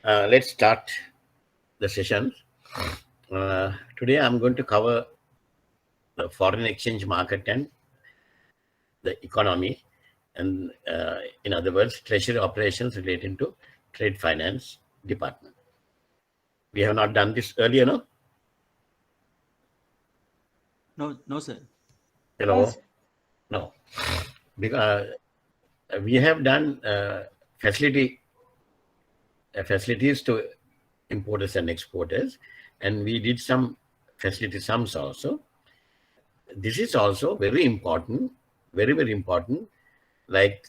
Let's start the session. Today I'm going to cover the foreign exchange market and the economy, and in other words, treasury operations relating to trade finance department. We have not done this earlier, no? No, sir. Hello? No. Because we have done facilities to importers and exporters, and we did some facility sums also. This is also very important, very, very important, like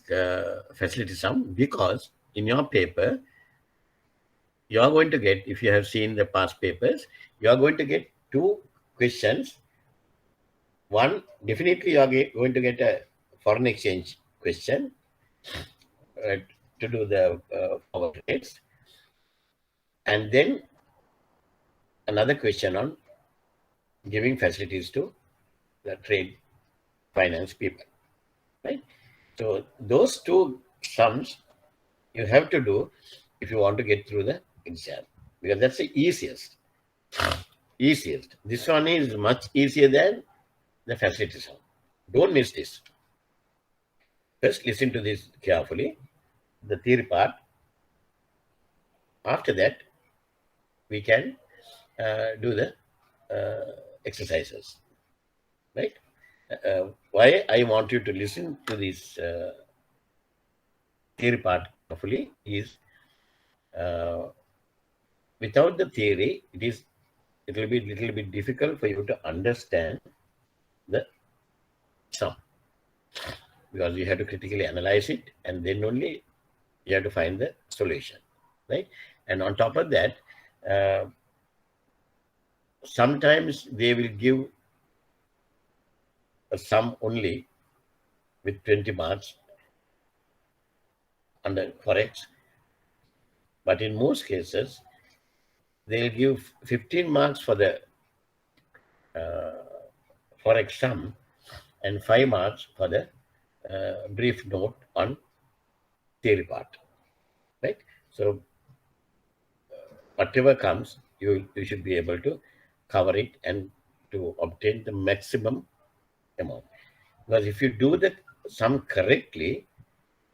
facility sum, because in your paper, you are going to get, if you have seen the past papers, you are going to get two questions. One, definitely you are going to get a foreign exchange question to do the forward rates. And then another question on giving facilities to the trade finance people, right? So those two sums you have to do if you want to get through the exam, because that's the easiest. This one is much easier than the facility sum. Don't miss this. Just listen to this carefully, the theory part. After that, we can do the exercises, right? Why I want you to listen to this theory part carefully is without the theory, it will be a little bit difficult for you to understand the sum, because you have to critically analyze it, and then only you have to find the solution, right? And on top of that, sometimes they will give a sum only with 20 marks under Forex, but in most cases, they'll give 15 marks for the Forex sum and 5 marks for the brief note on theory part, right? So whatever comes, you should be able to cover it and to obtain the maximum amount. Because if you do the sum correctly,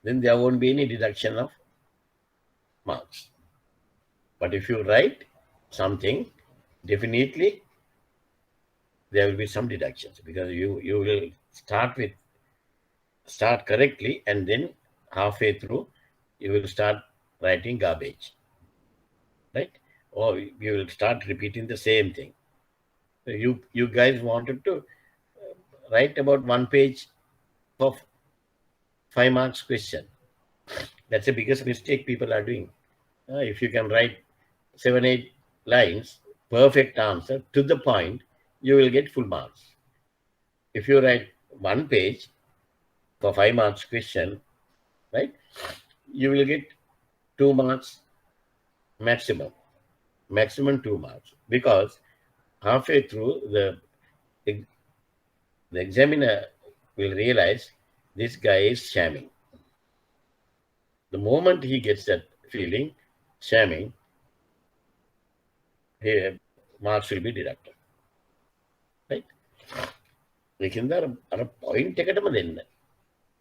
then there won't be any deduction of marks. But if you write something, definitely there will be some deductions, because you will start correctly, and then halfway through you will start writing garbage, right? Or you will start repeating the same thing. So you guys wanted to write about 1 page of 5 marks question. That's the biggest mistake people are doing. If you can write 7, 8 lines, perfect answer to the point, you will get full marks. If you write 1 page for 5 marks question, right, you will get 2 marks maximum 2 marks, because halfway through the examiner will realize this guy is shamming. The moment he gets that feeling, shamming, marks will be deducted, right? Lekin ar point ekatama denna.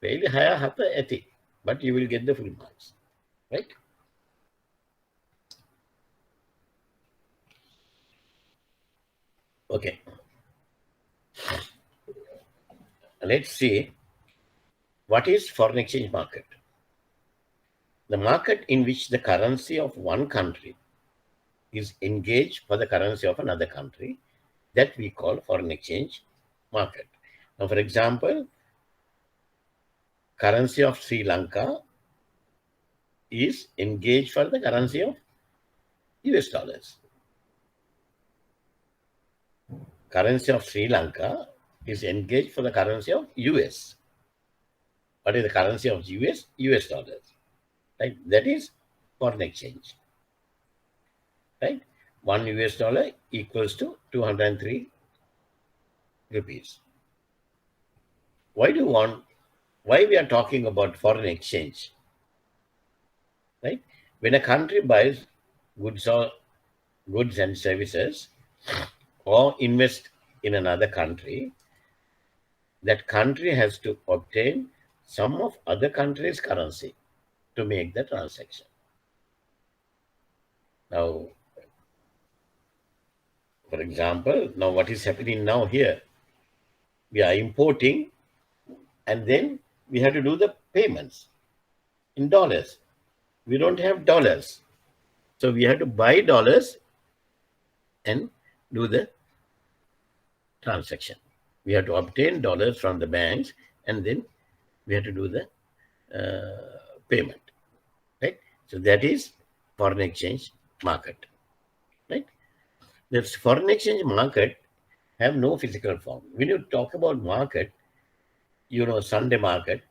Fairly higher hata ඇති, but you will get the full marks, right? Okay. Let's see what is foreign exchange market. The market in which the currency of one country is engaged for the currency of another country, that we call foreign exchange market. Now, for example, currency of Sri Lanka is engaged for the currency of US dollars. Currency of Sri Lanka is engaged for the currency of US. What is the currency of US? US dollars. Right? That is foreign exchange. Right? 1 US dollar equals to 203 rupees. Why we are talking about foreign exchange? Right? When a country buys goods and services or invest in another country, that country has to obtain some of other country's currency to make the transaction. Now, for example, now what is happening now here? We are importing and then we have to do the payments in dollars. We don't have dollars. So we have to buy dollars and do the transaction. We have to obtain dollars from the banks and then we have to do the payment. Right? So that is foreign exchange market. Right? This foreign exchange market have no physical form. When you talk about market, Sunday market,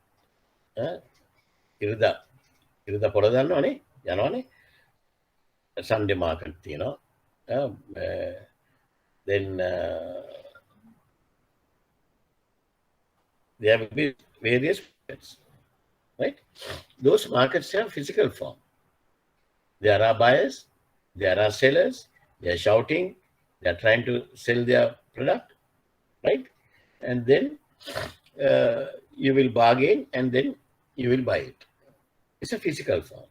ඉරිදා පොළ දන්නවනේ යනවනේ Sunday market, then there will be various markets, right? Those markets have physical form. There are buyers, there are sellers, they are shouting, they are trying to sell their product, right? And then you will bargain and then you will buy it. It's a physical form.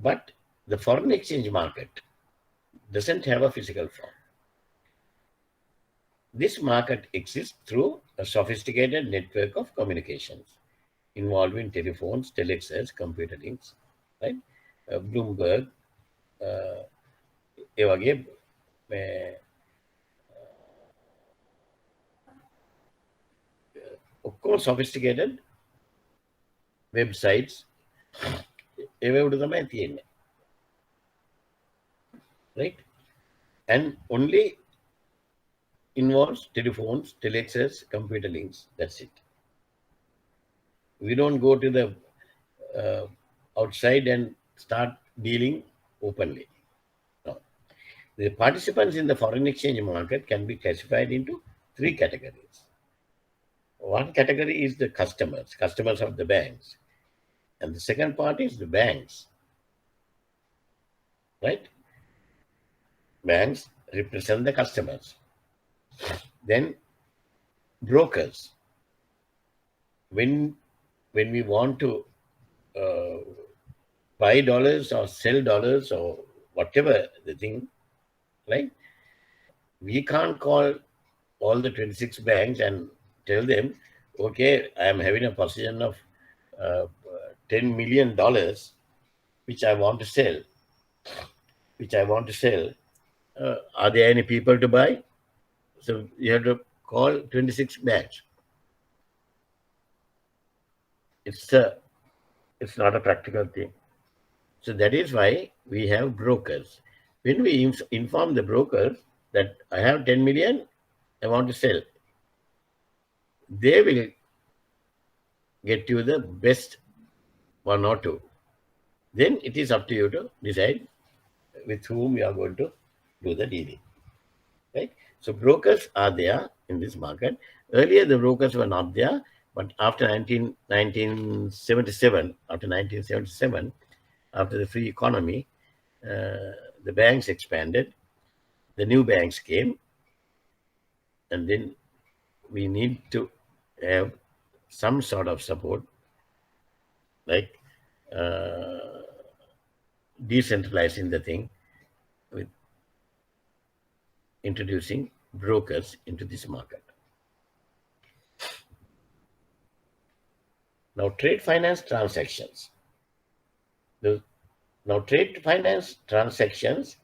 But the foreign exchange market doesn't have a physical form. This market exists through a sophisticated network of communications involving telephones, telexes, computer links, right? Bloomberg, ඒ වගේ ඔක්කොම sophisticated websites ඒව උඩ තමයි තියෙන්නේ, right? And only involves telephones, telexes, computer links. That's it. We don't go to the outside and start dealing openly. No. The participants in the foreign exchange market can be classified into 3 categories. One category is the customers of the banks. And the second part is the banks, right? Banks represent the customers. Then brokers. When we want to buy dollars or sell dollars or whatever the thing, right? We can't call all the 26 banks and tell them, okay, I am having a position of $10 million, which I want to sell. Are there any people to buy? So you have to call 26 banks. It's not a practical thing. So that is why we have brokers. When we inform the brokers that I have 10 million, I want to sell, they will get you the best 1 or 2. Then it is up to you to decide with whom you are going to do the dealing, right? So brokers are there in this market. Earlier, the brokers were not there, but after 1977, after the free economy, the banks expanded, the new banks came, and then we need to have some sort of support, like decentralizing the thing with introducing brokers into this market. Now, trade finance transactions. Trade finance transactions,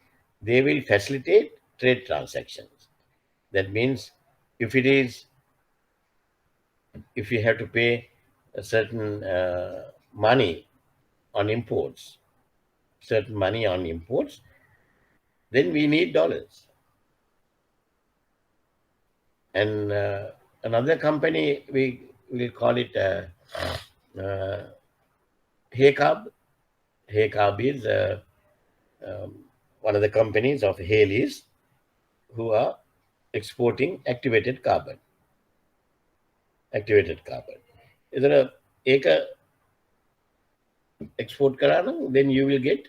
they will facilitate trade transactions. That means if you have to pay a certain money on imports, then we need dollars. And another company, we will call it HACAB. HACAB is one of the companies of Haley's who are exporting activated carbon. Is there a acre export karana? Then you will get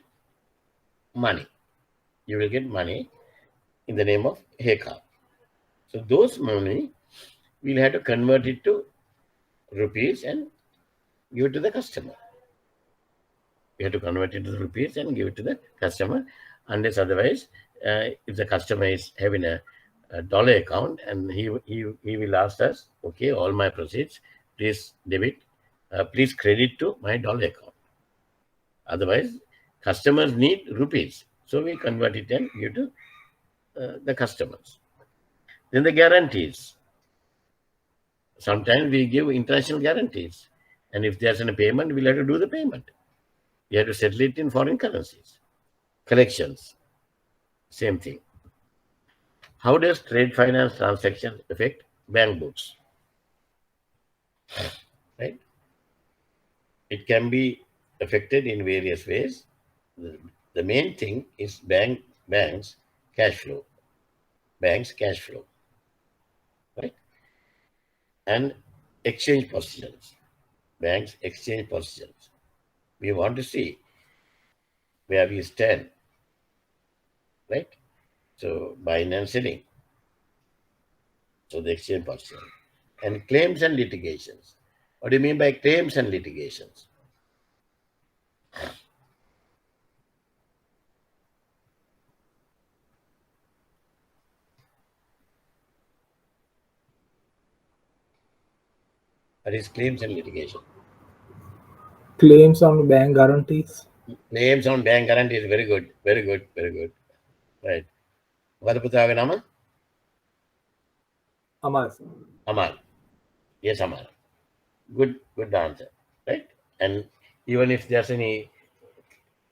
money. you will get money in the name of Heka. So those money we'll have to convert it to rupees and give it to the customer. We have to convert it to the rupees and give it to the customer, unless otherwise, if the customer is having a dollar account and he will ask us, okay, all my proceeds, please debit, please credit to my dollar account. Otherwise, customers need rupees, so we convert it and give to the customers. Then the guarantees. Sometimes we give international guarantees, and if there's a payment, we'll have to do the payment. We have to settle it in foreign currencies. Collections, same thing. How does trade finance transaction affect bank books? Right? It can be affected in various ways. The main thing is banks cash flow. Banks cash flow. Right? And exchange positions. Banks exchange positions. We want to see where we stand. Right? So buying and selling. So the exchange position. And claims and litigations. What do you mean by claims and litigations? That is claims and litigation. Claims on bank guarantees. Claims on bank guarantees. Very good. Very good. Very good. Right. What puthaga nama? Amar. Amal. Yes, Amal. Good answer. Right? And even if there's any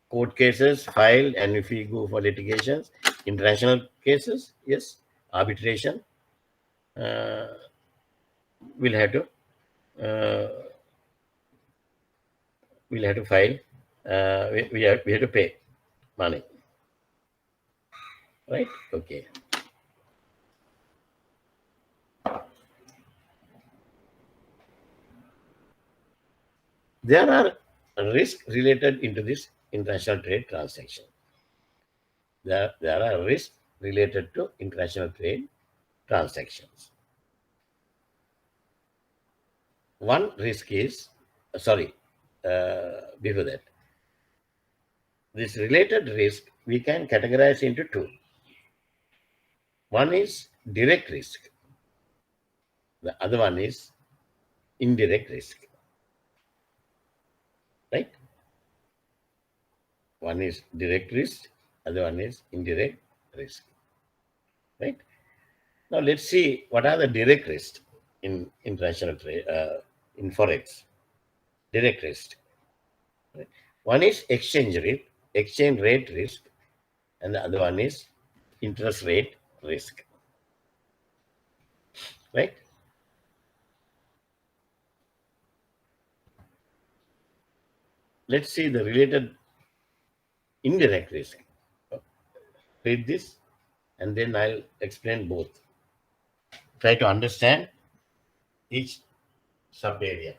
court cases filed and if we go for litigations, international cases, yes, arbitration, uh, we'll have to file, we have to pay money. Right? Okay. There are risks related into this international trade transaction. There are risks related to international trade transactions. One risk is, before that, this related risk we can categorize into two. One is direct risk. The other one is indirect risk. Right? One is direct risk, other one is indirect risk. Right? Now let's see what are the direct risks in international trade, in Forex. Direct risk. Right? One is exchange rate risk, and the other one is interest rate risk. Right? Let's see the related indirect risk. Read this and then I'll explain both. Try to understand each sub area.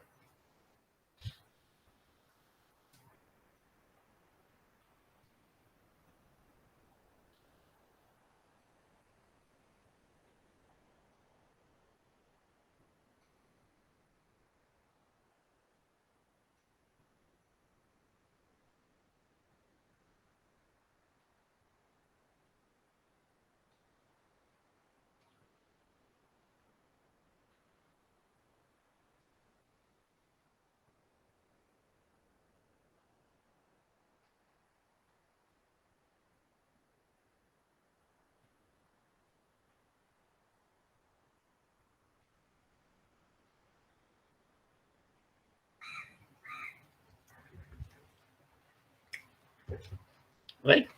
Right?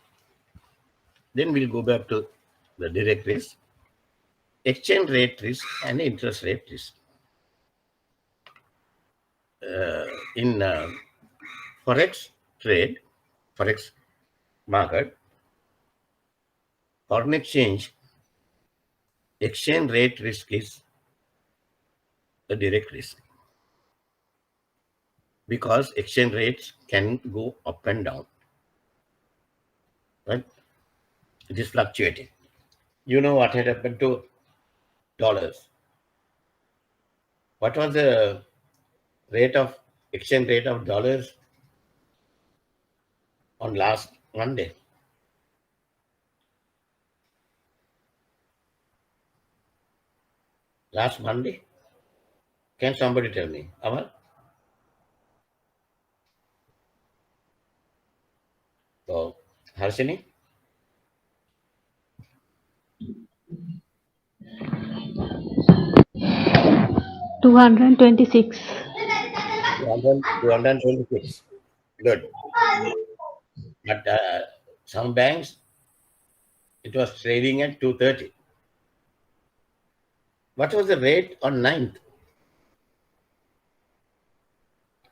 Then we'll go back to the direct risk, exchange rate risk, and interest rate risk. In Forex trade, Forex market, foreign exchange rate risk is a direct risk because exchange rates can go up and down. Right? It is fluctuating. You know what had happened to dollars? What was the exchange rate of dollars on last Monday? Last Monday? Can somebody tell me? Amal? So, Harshini? 226. 226. Good. But some banks, it was trading at 230. What was the rate on 9th?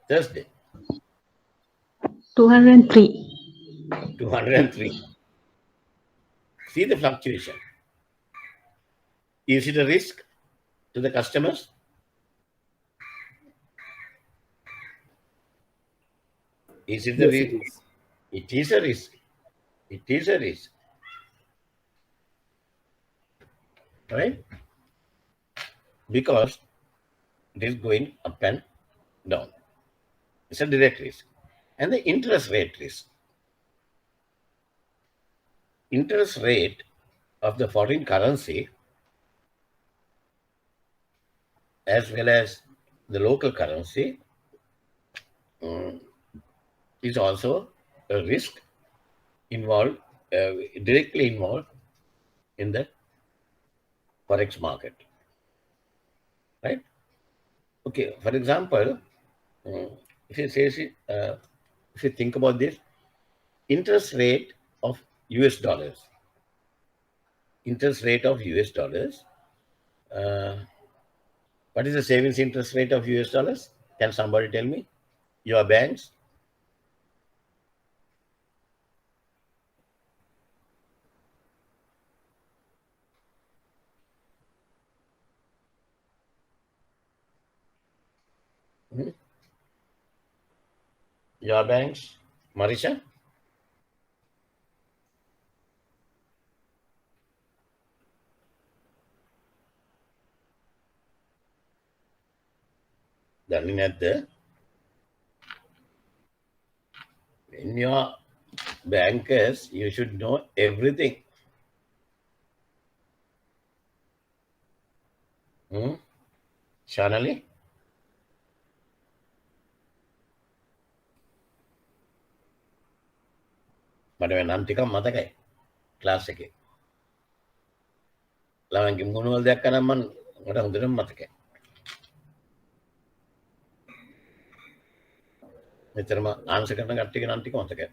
Thursday? 203. 203. See the fluctuation. Is it a risk to the customers? Is it the Yes, risk? it is. It is a risk. It is a risk. Right? Because it is going up and down. It's a direct risk. And the interest rate risk. Interest rate of the foreign currency as well as the local currency is also a risk involved, directly involved in the Forex market. Right? Okay, for example, if you say, if you think about this, interest rate of US dollars, interest rate of US dollars, what is the savings interest rate of US dollars? Can somebody tell me? Your banks? Hmm? Your banks? Marisha? දන්නේ නැද්ද? In your bankers, you should know everything. Shanali? මට මේ නම් ටිකක් මතකයි class එකේ. ළමයින්ගේ මුණුවල් දැක්ක නම් මට හොඳටම මතකයි. මෙතරම ආන්සර් කරන කට්ටියගේ නම් ටික මතකයි.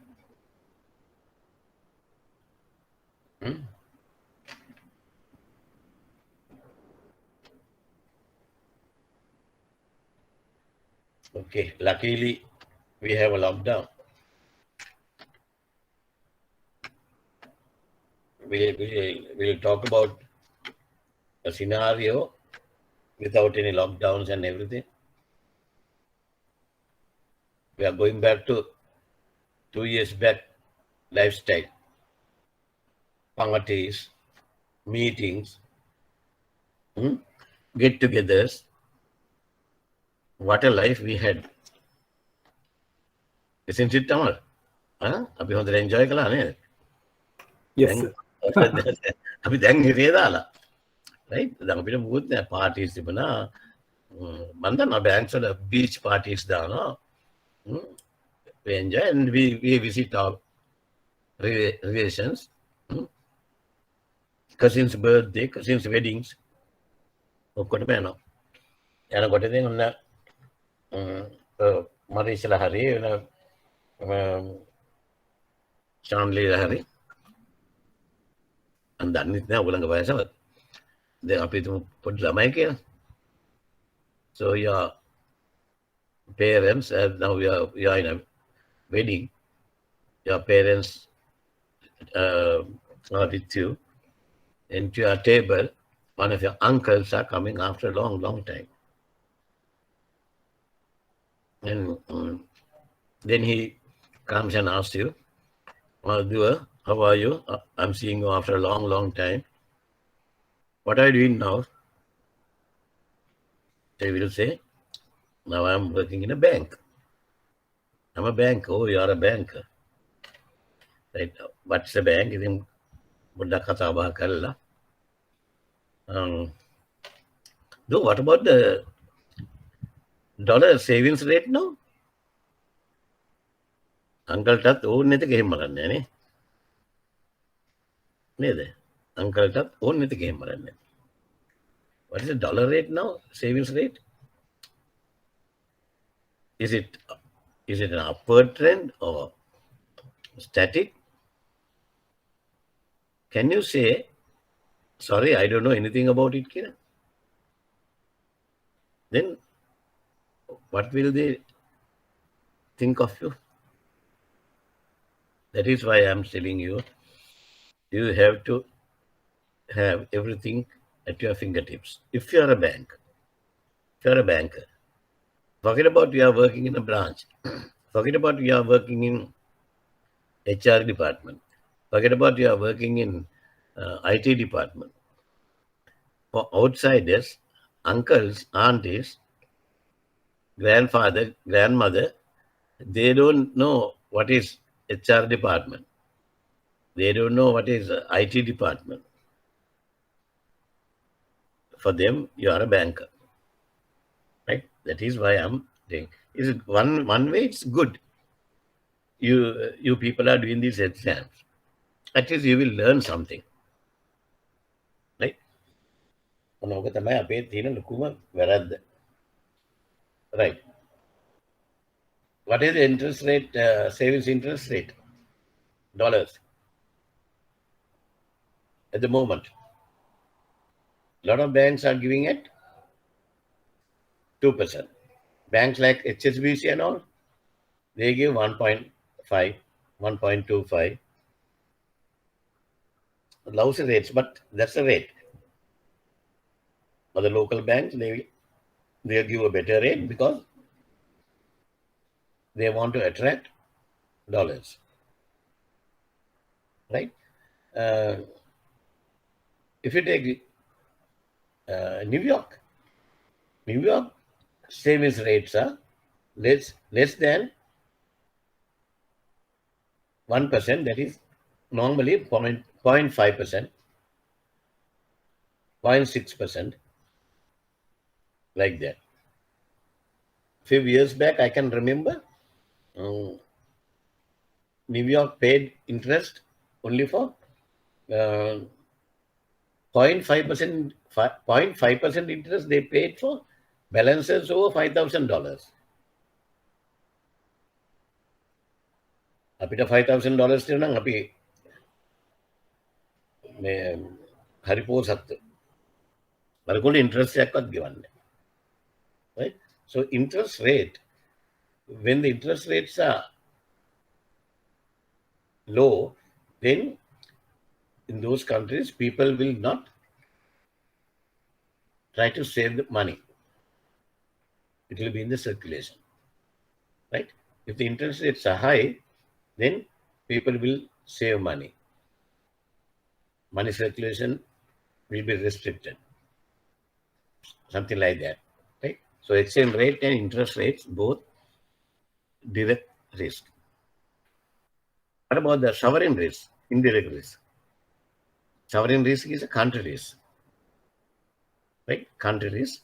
Okay, luckily we have a lockdown. We'll talk about a scenario without any lockdowns and everything. We are going back to 2 years back lifestyle. Parties, meetings, get-togethers. What a life we had. Isn't it, Tamal? අපි හොඳට enjoy කළා නේද? Yes, sir. අපි දැන් හිරේ දාලා. Right? දැන් අපිට මොකුත් නෑ parties තිබුණා. මම දන්නවා banks වල beach parties දානවා. We enjoy and we visit our relations. Cousins' birthday, cousins' weddings. ඔක්කොට බෑනවා. යනකොට ඉතින් ඔන්න මරීෂලා හරි වෙන ශාන්ලීලා හරි මම දන්නෙත් නෑ ඔයගොල්ලන්ගේ වයසවත්. දැන් අපි හිතමු පොඩි ළමයි කියලා. So your parents, now we are in a wedding. Your parents are with you. And to your table, one of your uncles are coming after a long, long time. And then he comes and asks you, I'll do a How are you? I'm seeing you after a long, long time. What are you doing now? They will say, now I'm working in a bank. I'm a bank. Oh, you are a banker. Right. What's a bank? ඉතින් පොඩ්ඩක් කතා බහ කරලා. Though, what about the dollar savings rate now? අංකල්ටත් ඕන නැති ගෙහෙම මරන්නේ නේ. නේද? අංකල්ටත් ඕන නැති ගෙහෙම මරන්නේ. What is the dollar rate now? Savings rate? Is it an upward trend or static? Can you say, sorry, I don't know anything about it, Kira? Then what will they think of you? That is why I'm telling you, you have to have everything at your fingertips. If you are a bank, if you are a banker, forget about you are working in a branch. Forget about you are working in HR department. Forget about you are working in IT department. For outsiders, uncles, aunties, grandfather, grandmother, they don't know what is HR department. They don't know what is IT department. For them, you are a banker. Right? That is why I'm saying. Is it one way it's good. You people are doing these exams. At least you will learn something. Right? Right. What is the interest rate, savings interest rate? Dollars. At the moment. A lot of banks are giving it 2%. Banks like HSBC and all, they give 1.5, 1.25. Lousy rates, but that's the rate. But the local banks, they give a better rate because they want to attract dollars. Right? If you take New York savings rates are less than 1%, that is normally 0.5%, 0.6%, like that. Few years back, I can remember New York paid interest only for 0.5% interest they paid for balances over $5,000. අපිට $5,000 තියෙනවා නම් අපි මේ හරි පොසත්ත. බලකොල්ල interest එකක්වත් ගෙවන්නේ. Right? So interest rate, when the interest rates are low, then in those countries, people will not try to save the money. It will be in the circulation. Right? If the interest rates are high, then people will save money. Money circulation will be restricted. Something like that. Right? So exchange rate and interest rates, both direct risk. What about the sovereign risk, indirect risk? Sovereign risk is a country risk. Right? Country risk,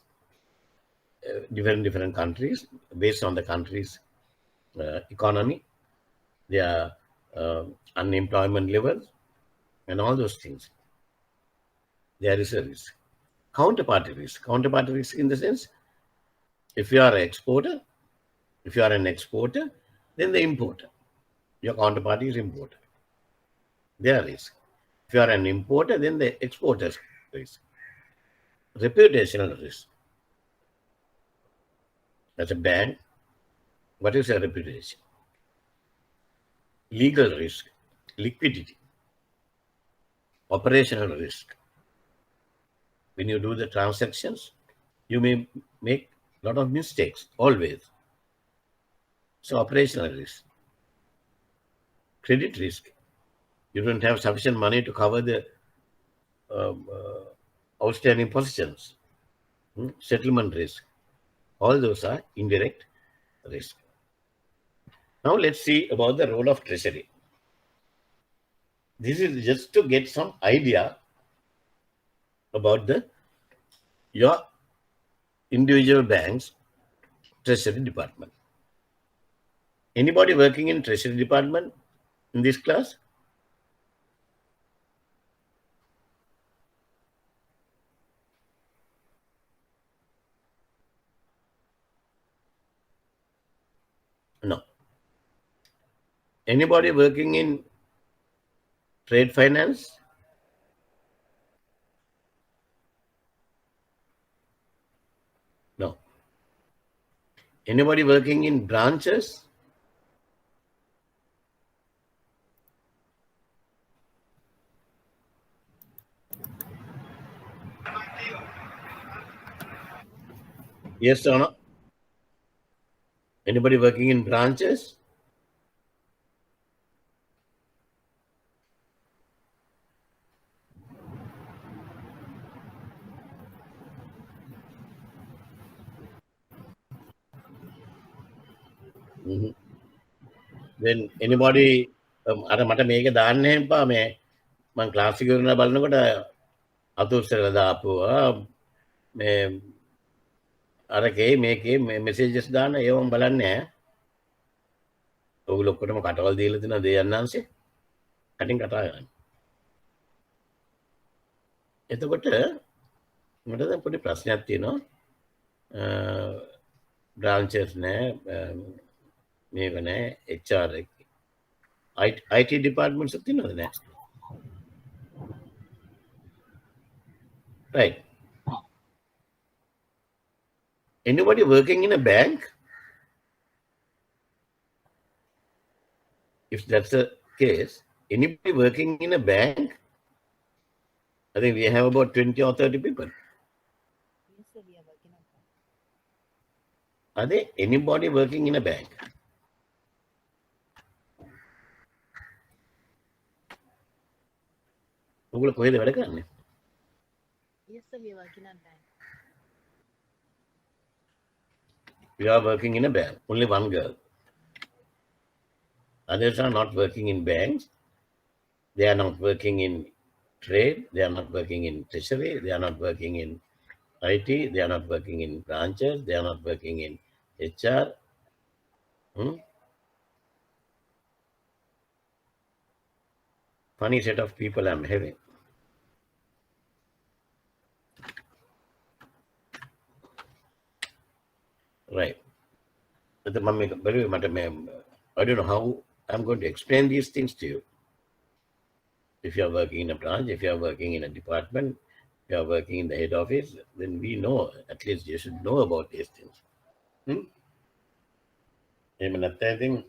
different countries, based on the country's economy, their unemployment levels, and all those things. There is a risk. Counterparty risk. Counterparty risk in the sense, if you are an exporter, then the importer. Your counterparty is importer. Their risk. If you are an importer, then the exporter's risk. Reputational risk. As a bank, what is your reputation? Legal risk, liquidity, operational risk. When you do the transactions, you may make a lot of mistakes, always. So operational risk, credit risk. You don't have sufficient money to cover the outstanding positions, settlement risk. All those are indirect risk. Now let's see about the role of Treasury. This is just to get some idea about your individual bank's Treasury department. Anybody working in Treasury department in this class? No. Anybody working in trade finance? No. Anybody working in branches? Yes or no? Anybody working in branches? Then anybody අර මට මේක දාන්න එපා මේ මම class එක ඉවරලා බලනකොට අතුස්සල දාපුවා මේ අරකේ මේකේ මෙසේජස් දාන්න ඒව මම බලන්නේ නැහැ. ඔයගොල්ලෝ ඔක්කොටම කටවල් දීලා තියෙනවා දෙයන්නාන්සේ කටින් කතා කරන්නේ. එතකොට මට දැන් පොඩි ප්‍රශ්නයක් තියෙනවා. බ්‍රාන්චස් නැහැ මේක නැහැ HR IT departments තියෙනවද නැහැ? Right. Anybody working in a bank? If that's the case, anybody working in a bank? I think we have about 20 or 30 people. Yes, sir, we are working on that. Are there anybody working in a bank? ඔගොල්ලෝ කොහෙද වැඩ කරන්නේ? Yes, sir, we are working on that. We are working in a bank. Only one girl. Others are not working in banks. They are not working in trade. They are not working in treasury. They are not working in IT. They are not working in branches. They are not working in HR. Funny set of people I'm having. Right. But the mummy, I don't know how I'm going to explain these things to you. If you are working in a branch, if you are working in a department, if you are working in the head office, then we know, at least you should know about these things. I think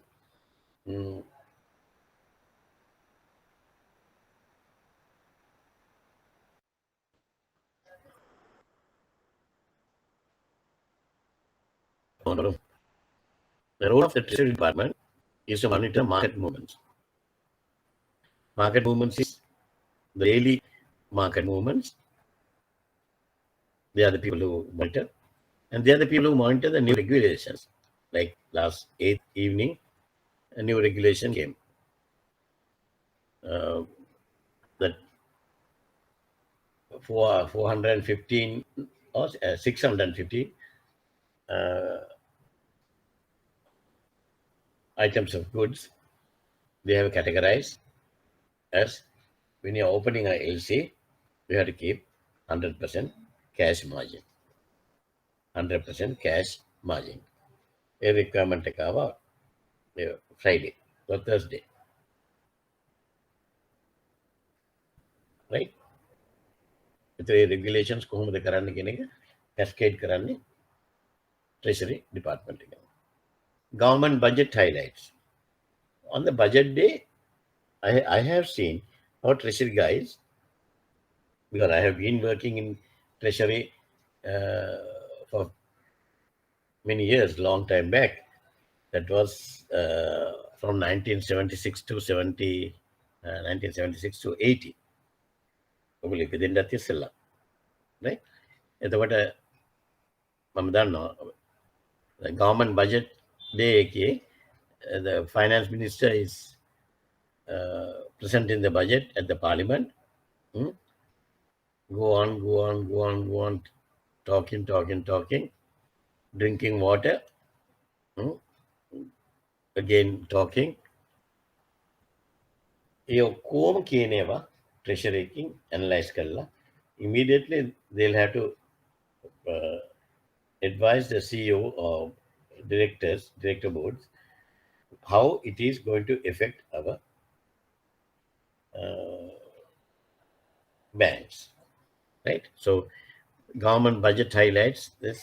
the role of the Treasury Department is to monitor market movements. Market movements is the daily market movements. They are the people who monitor, and they are the people who monitor the new regulations. Like last 8th evening, a new regulation came. That 415 or 650 items of goods, they have categorized as when you're opening a LC, you have to keep 100% cash margin. 100% cash margin. A requirement about Friday or Thursday. Right? The regulations කොහොමද කරන්න කියන එක cascade කරන්නේ Treasury Department එක. Government budget highlights. On the budget day, I have seen our Treasury guys, because I have been working in Treasury for many years, long time back. That was from 1976 to 78, 1976 to 80. ඔගොල්ලෝ ඉපදෙන්නත් ඉස්සෙල්ලා. right? එතකොට මම දන්නවා government budget day එකේ the finance minister is presenting the budget at the parliament. Go on, talking, drinking water, again talking. ඒ ඔක්කොම කියනේවා treasury එකකින් analyze කරලා immediately they'll have to advise the CEO or director boards how it is going to affect our banks, right? So government budget highlights this.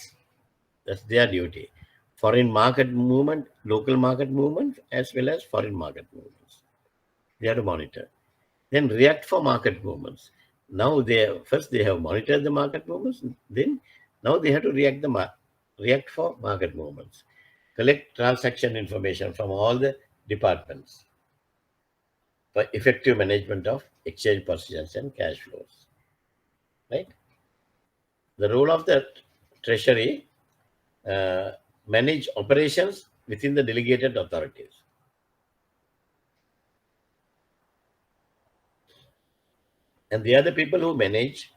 That's their duty. Foreign market movement, local market movement, as well as foreign market movements. They have to monitor. Then react for market movements. Now they have monitored the market movements. Then now they have to react for market movements. Collect transaction information from all the departments for effective management of exchange positions and cash flows. Right? The role of the Treasury manage operations within the delegated authorities. And they are the people who manage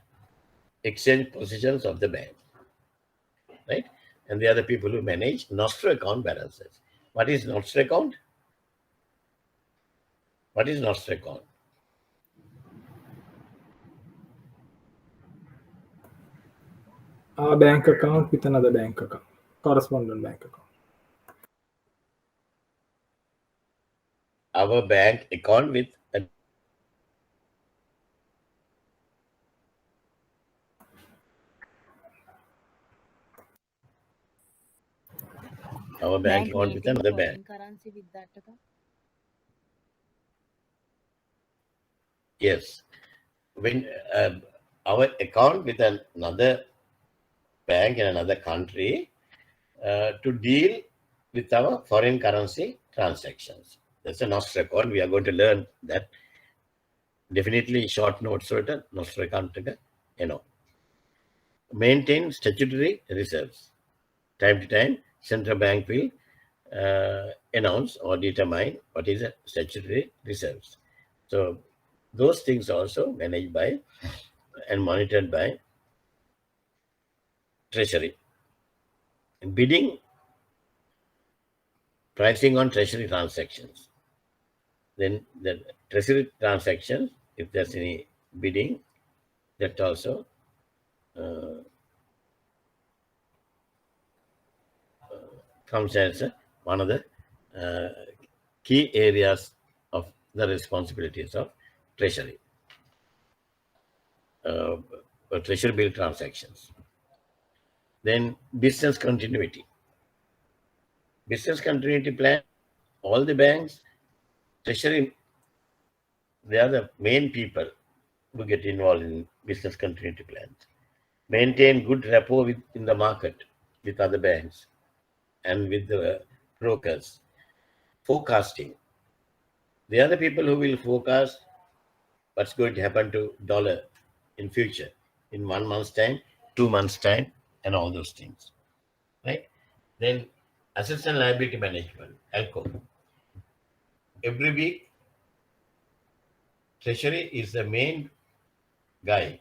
exchange positions of the bank, right? And they are the people who manage nostro account balances. What is nostro account? What is nostro account? Our bank account with another bank account, correspondent bank account. Our bank account with our bank account with another bank. Currency with that account. Yes. When our account with another bank in another country to deal with our foreign currency transactions. That's a nostro account. We are going to learn that. Definitely short notes written, nostro account, maintain statutory reserves. Time to time, central bank will announce or determine what is a statutory reserves. So those things also managed by and monitored by Treasury. Bidding, pricing on Treasury transactions. Then the Treasury transactions, if there's any bidding, that also comes as one of the key areas of the responsibilities of Treasury. Treasury bill transactions. Then business continuity. Business continuity plan, all the banks, Treasury, they are the main people who get involved in business continuity plans. Maintain good rapport in the market with other banks and with the brokers. Forecasting. They are the people who will forecast what's going to happen to dollar in future, in 1 month's time, 2 months' time, and all those things. Right? Then assets and liability management, ALCO. Every week, Treasury is the main guy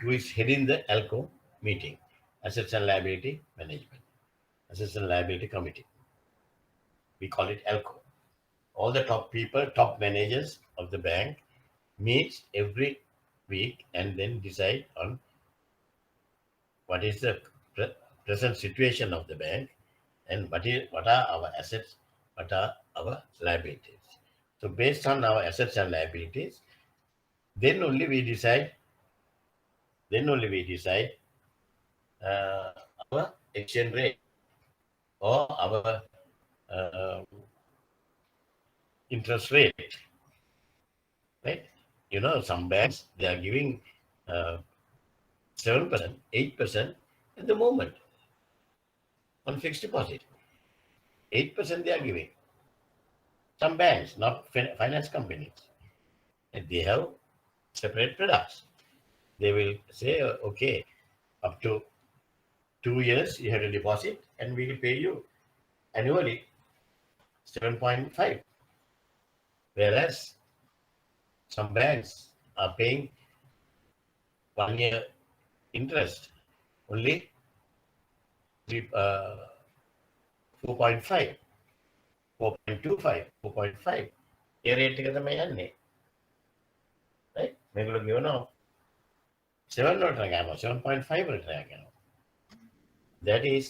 who is heading the ALCO meeting, Assets and Liability Management, Assets and Liability Committee. We call it ALCO. All the top people, top managers of the bank meets every week and then decide on what is the present situation of the bank and what are our assets, what are our liabilities. So based on our assets and liabilities, then only we decide our exchange rate or our interest rate, right? Some banks, they are giving 7%, 8% at the moment on fixed deposit. 8% they are giving. Some banks, not finance companies, and they have separate products. They will say, okay, up to 2 years you have to deposit, and we will pay you annually 7.5. Whereas some banks are paying 1 year interest only 4.5, 4.25, 4.5. A rate එක තමයි යන්නේ. right? මේගොල්ලෝ කියනවා 7 වලට ගන්නවා 7.5 වලට ගන්නවා. That is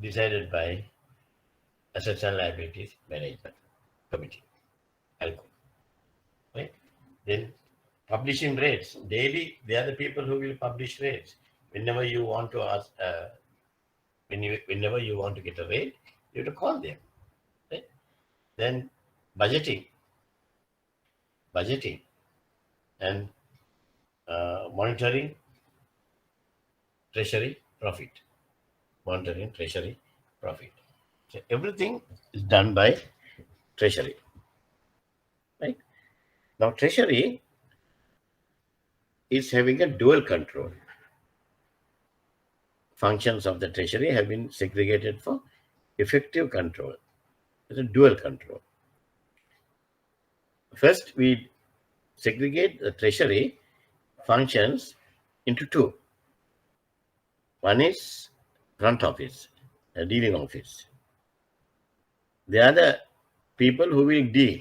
decided by Assets and Liabilities Management Committee, ALCO. Right? Then publishing rates daily. They are the people who will publish rates. Whenever you want to ask, whenever you want to get a rate, you have to call them. Right? Then budgeting and monitoring treasury profit. Monitoring treasury profit. So everything is done by treasury. Right? Now treasury is having a dual control. Functions of the treasury have been segregated for effective control. It's a dual control. First, we segregate the treasury functions into two. One is front office, a dealing office. They are the people who will deal.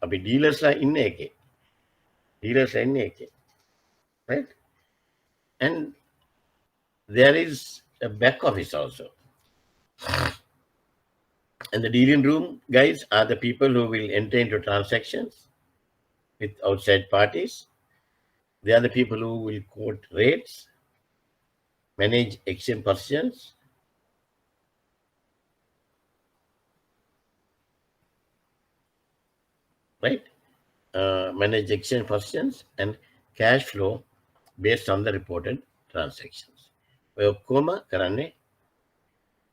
Abhi dealers are in AK. Right? And there is a back office also. And the dealing room guys are the people who will enter into transactions with outside parties. They are the people who will quote rates, manage exchange positions, right? Manage exchange positions and cash flow based on the reported transactions. ඔය ඔක්කොම කරන්නේ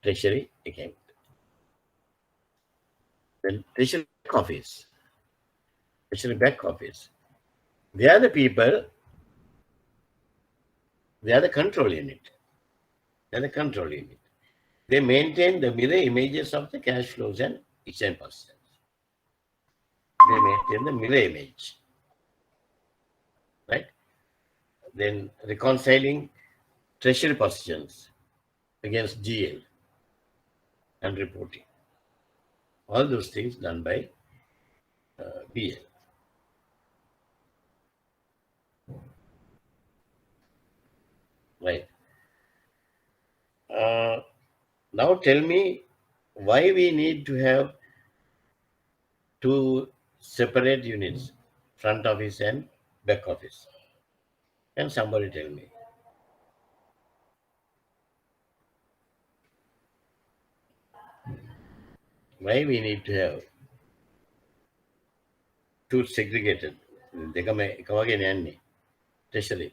treasury account. Then treasury back office. They are the people, they are the control unit. They maintain the mirror images of the cash flows and exchange positions. They maintain the mirror image. Right? Then reconciling treasury positions against GL and reporting. All those things done by BL. Right. Now tell me why we need to have two separate units, front office and back office. Can somebody tell me? Why we need to have two segregated? දෙකම එක වගේ නෑනේ treasury.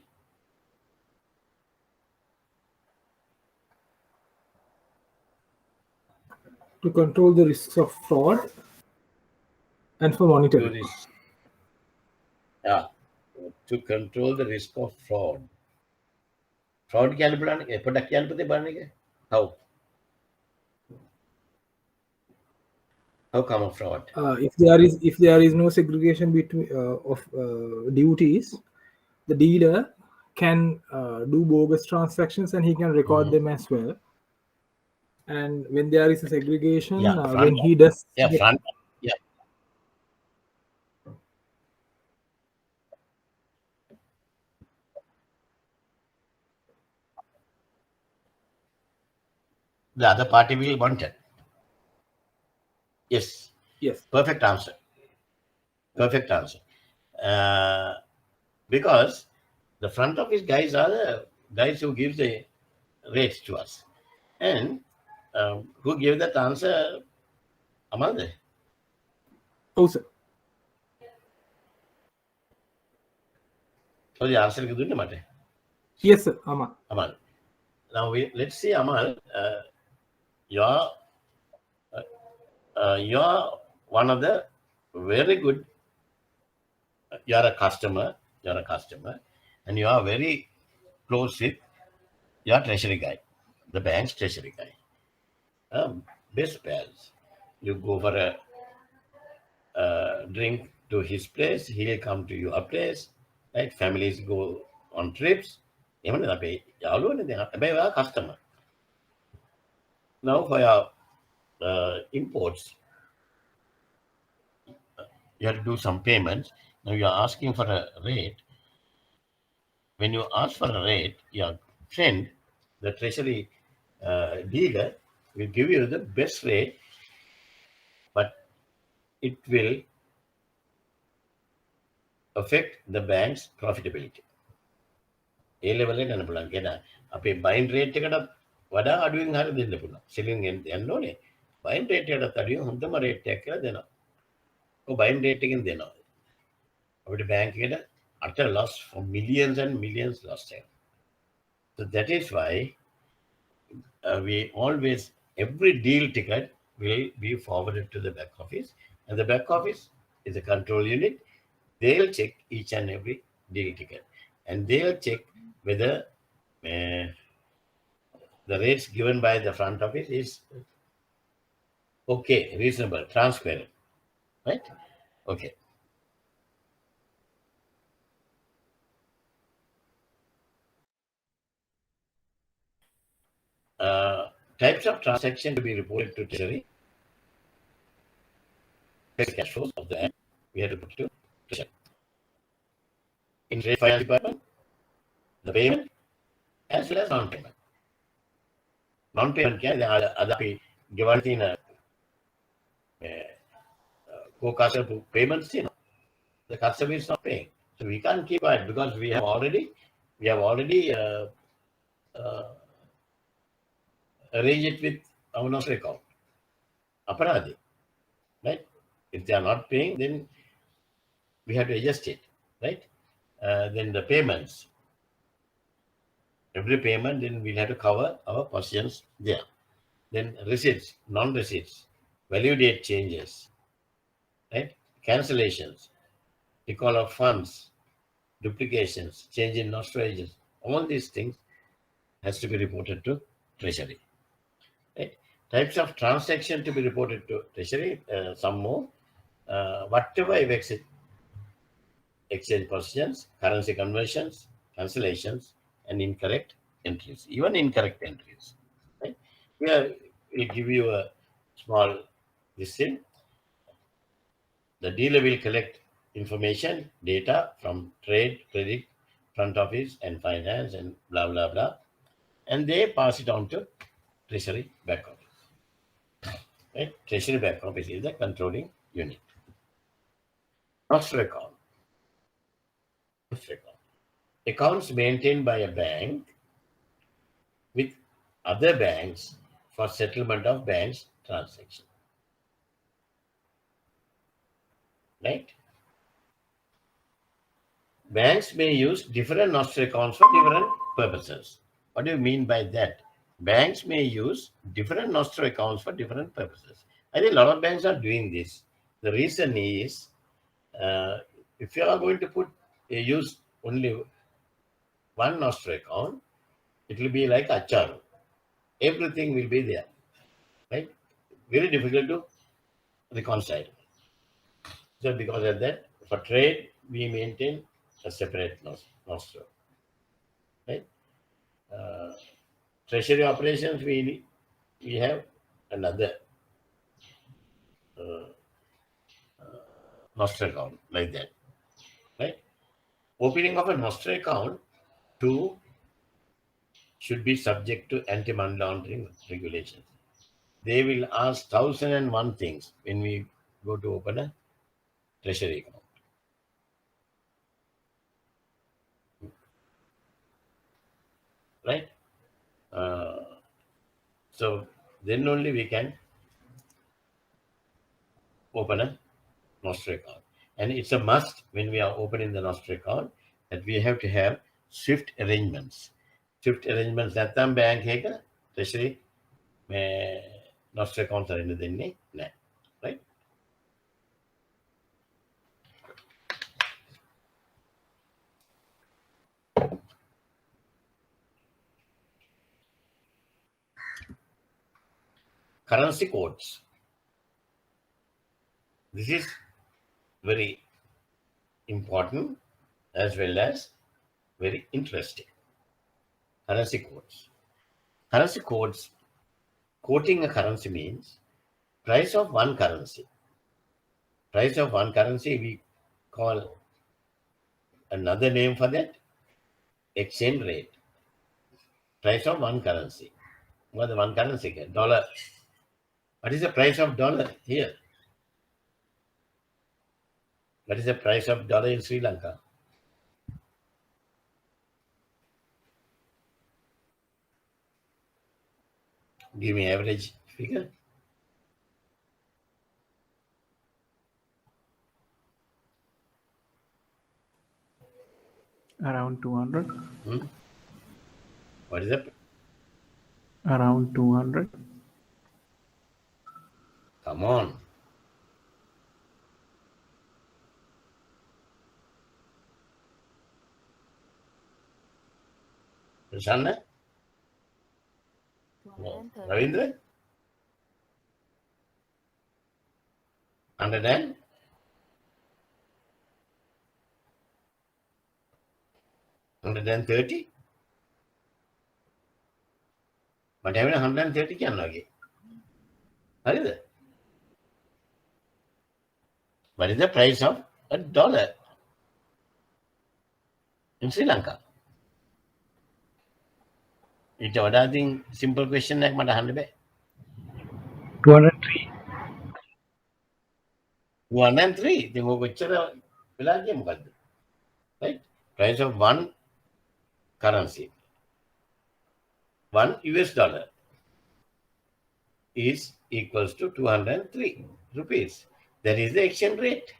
To control the risks of fraud and for monitoring. To control the risk of fraud. Fraud කියන්නේ බලන්න පොඩ්ඩක් කියන්න පුතේ බලන්න එක. How? How come a fraud? If there is no segregation between of duties, the dealer can do bogus transactions and he can record them as well. And when there is a segregation, when he does front. The other party will want it. Yes. Perfect answer. Because the front office guys are the guys who give the rates to us. And who gave that answer? Amal? Oh, sir. So the answer is good. Yes, sir. Amal. Now let's see, Amal. Your You are one of the very good. You are a customer. You are a customer, and you are very close with your treasury guy, the bank's treasury guy. Best pals. You go for a drink to his place. He'll come to your place. Right? Families go on trips. Even a customer. Now for your imports, you have to do some payments. Now you are asking for a rate. When you ask for a rate, your friend, the treasury dealer, will give you the best rate, but it will affect the bank's profitability. A level එකට යන්න පුළුවන්. කියන අපේ බයින් rate එකටත් වඩා අඩුවෙන් හරි දෙන්න පුළුවන්. සෙලින් යන්න ඕනේ. බයින් රේට් එකටත් අඩුවෙන් හොඳම රේට් එකක් කියලා දෙනවා. ඔය බයින් රේට් එකෙන් දෙනවා. අපිට බැංක් එකට utter loss for millions and millions lost time. So that is why we always, every deal ticket will be forwarded to the back office, and the back office is a control unit. They'll check each and every deal ticket, and they'll check whether the rates given by the front office is okay, reasonable, transparent, right? Okay. Types of transaction to be reported to Treasury. Cash flows of the bank, we have to put to Treasury. In trade finance department, the payment as well as non-payment. Non-payment can be given in co-customer payments. The customer is not paying, so we can't keep it because we have already arrange it with our nostro account. Aparadi, right? If they are not paying, then we have to adjust it, right? Then the payments, every payment, then we'll have to cover our positions there. Then receipts, non-receipts, value date changes, right? Cancellations, recall of funds, duplications, change in nostro agents, all these things has to be reported to Treasury. Right? Types of transaction to be reported to Treasury, some more. Whatever exchange positions, currency conversions, cancellations, and incorrect entries, even incorrect entries. Right? Here we'll give you a small thing. The dealer will collect information, data from trade, credit, front office, and finance, and blah, blah, blah. And they pass it on to Treasury back office. Right? Treasury back office is the controlling unit. Nostro account. Accounts maintained by a bank with other banks for settlement of bank's transaction. Right? Banks may use different nostro accounts for different purposes. What do you mean by that? Banks may use different nostro accounts for different purposes. I think a lot of banks are doing this. The reason is, if you are going to use only one nostro account, it will be like Acharu. Everything will be there, right? Very difficult to reconcile. So because of that, for trade, we maintain a separate nostro, right? Treasury operations, we have another nostro account like that, right? Opening of a nostro account should be subject to anti-money laundering regulations. They will ask 1,001 things when we go to open a treasury account. Right? So then only we can open a nostro account. And it's a must when we are opening the nostro account that we have to have swift arrangements. Swift arrangements නැත්නම් bank එක treasury nostro account හරින්න දෙන්නේ නැහැ. right? Currency codes. This is very important as well as very interesting. Currency codes. Currency codes, quoting a currency means price of one currency. Price of one currency we call another name for that exchange rate. Price of one currency. What the one currency? Dollar. What is the price of dollar here? What is the price of dollar in Sri Lanka? Give me average figure. Around 200. What is the? Around 200. Come on. Susanna? 230. Ravindra? 100 130? But having 130 can lagi. What is it? What is the price of a dollar in Sri Lanka? It's a thing, simple question like mata 100. 203. 203. Then go kochchara vela giya mokadda? Right? Price of one currency, one US dollar is equals to 203 rupees. That is the exchange rate.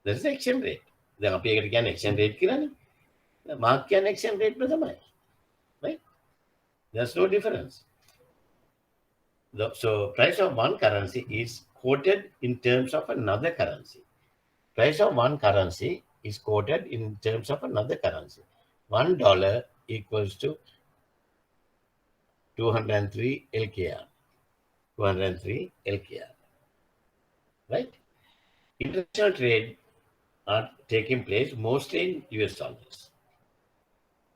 That is the exchange rate. Then අපි ඒකට කියන්නේ exchange rate කියලානේ. Mark කියන්නේ exchange rate එක තමයි. Right? There's no difference. So price of one currency is quoted in terms of another currency. Price of one currency is quoted in terms of another currency. $1 equals to 203 LKR. 203 LKR. Right? International trade are taking place mostly in US dollars.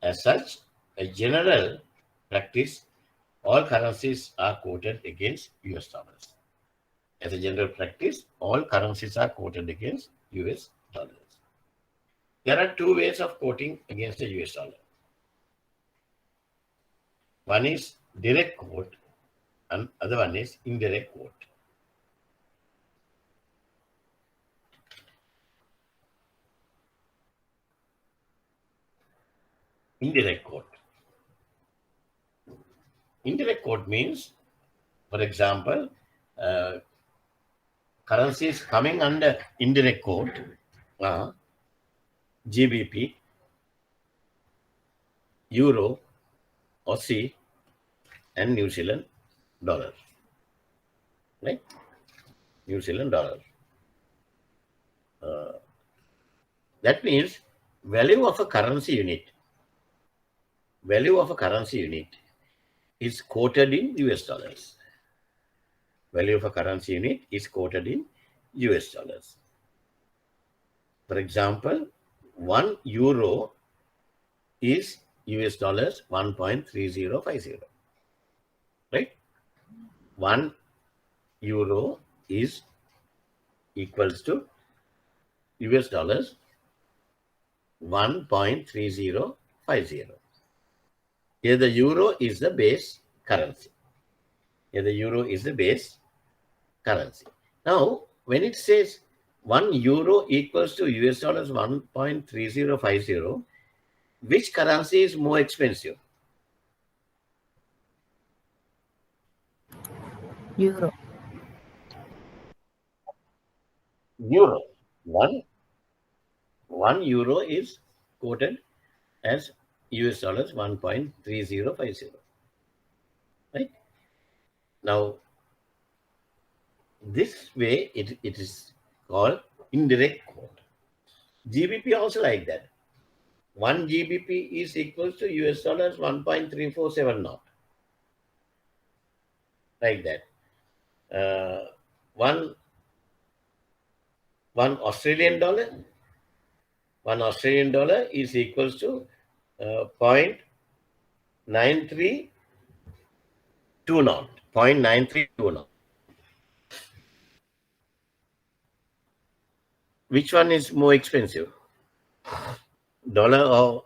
As such, a general practice, all currencies are quoted against US dollars. As a general practice, all currencies are quoted against US dollars. There are two ways of quoting against the US dollar. One is direct quote and other one is indirect quote. Indirect quote. Indirect quote means, for example, currencies coming under indirect quote are GBP, Euro, Aussie, and New Zealand dollar. Right? New Zealand dollar. That means value of a currency unit. Value of a currency unit is quoted in US dollars. Value of a currency unit is quoted in US dollars. For example, 1 euro is US dollars 1.3050. Right? 1 euro is equals to US dollars 1.3050. Here the euro is the base currency. Here the euro is the base currency. Now, when it says 1 euro equals to US dollars 1.3050, which currency is more expensive? Euro. Euro. 1 euro is quoted as US dollars 1.3050. Right? Now, this way it is called indirect quote. GBP also like that. 1 GBP is equal to US dollars 1.3470. Like that. One Australian dollar. 1 Australian dollar is equals to 0.9320. 0.9320. Which one is more expensive? Dollar or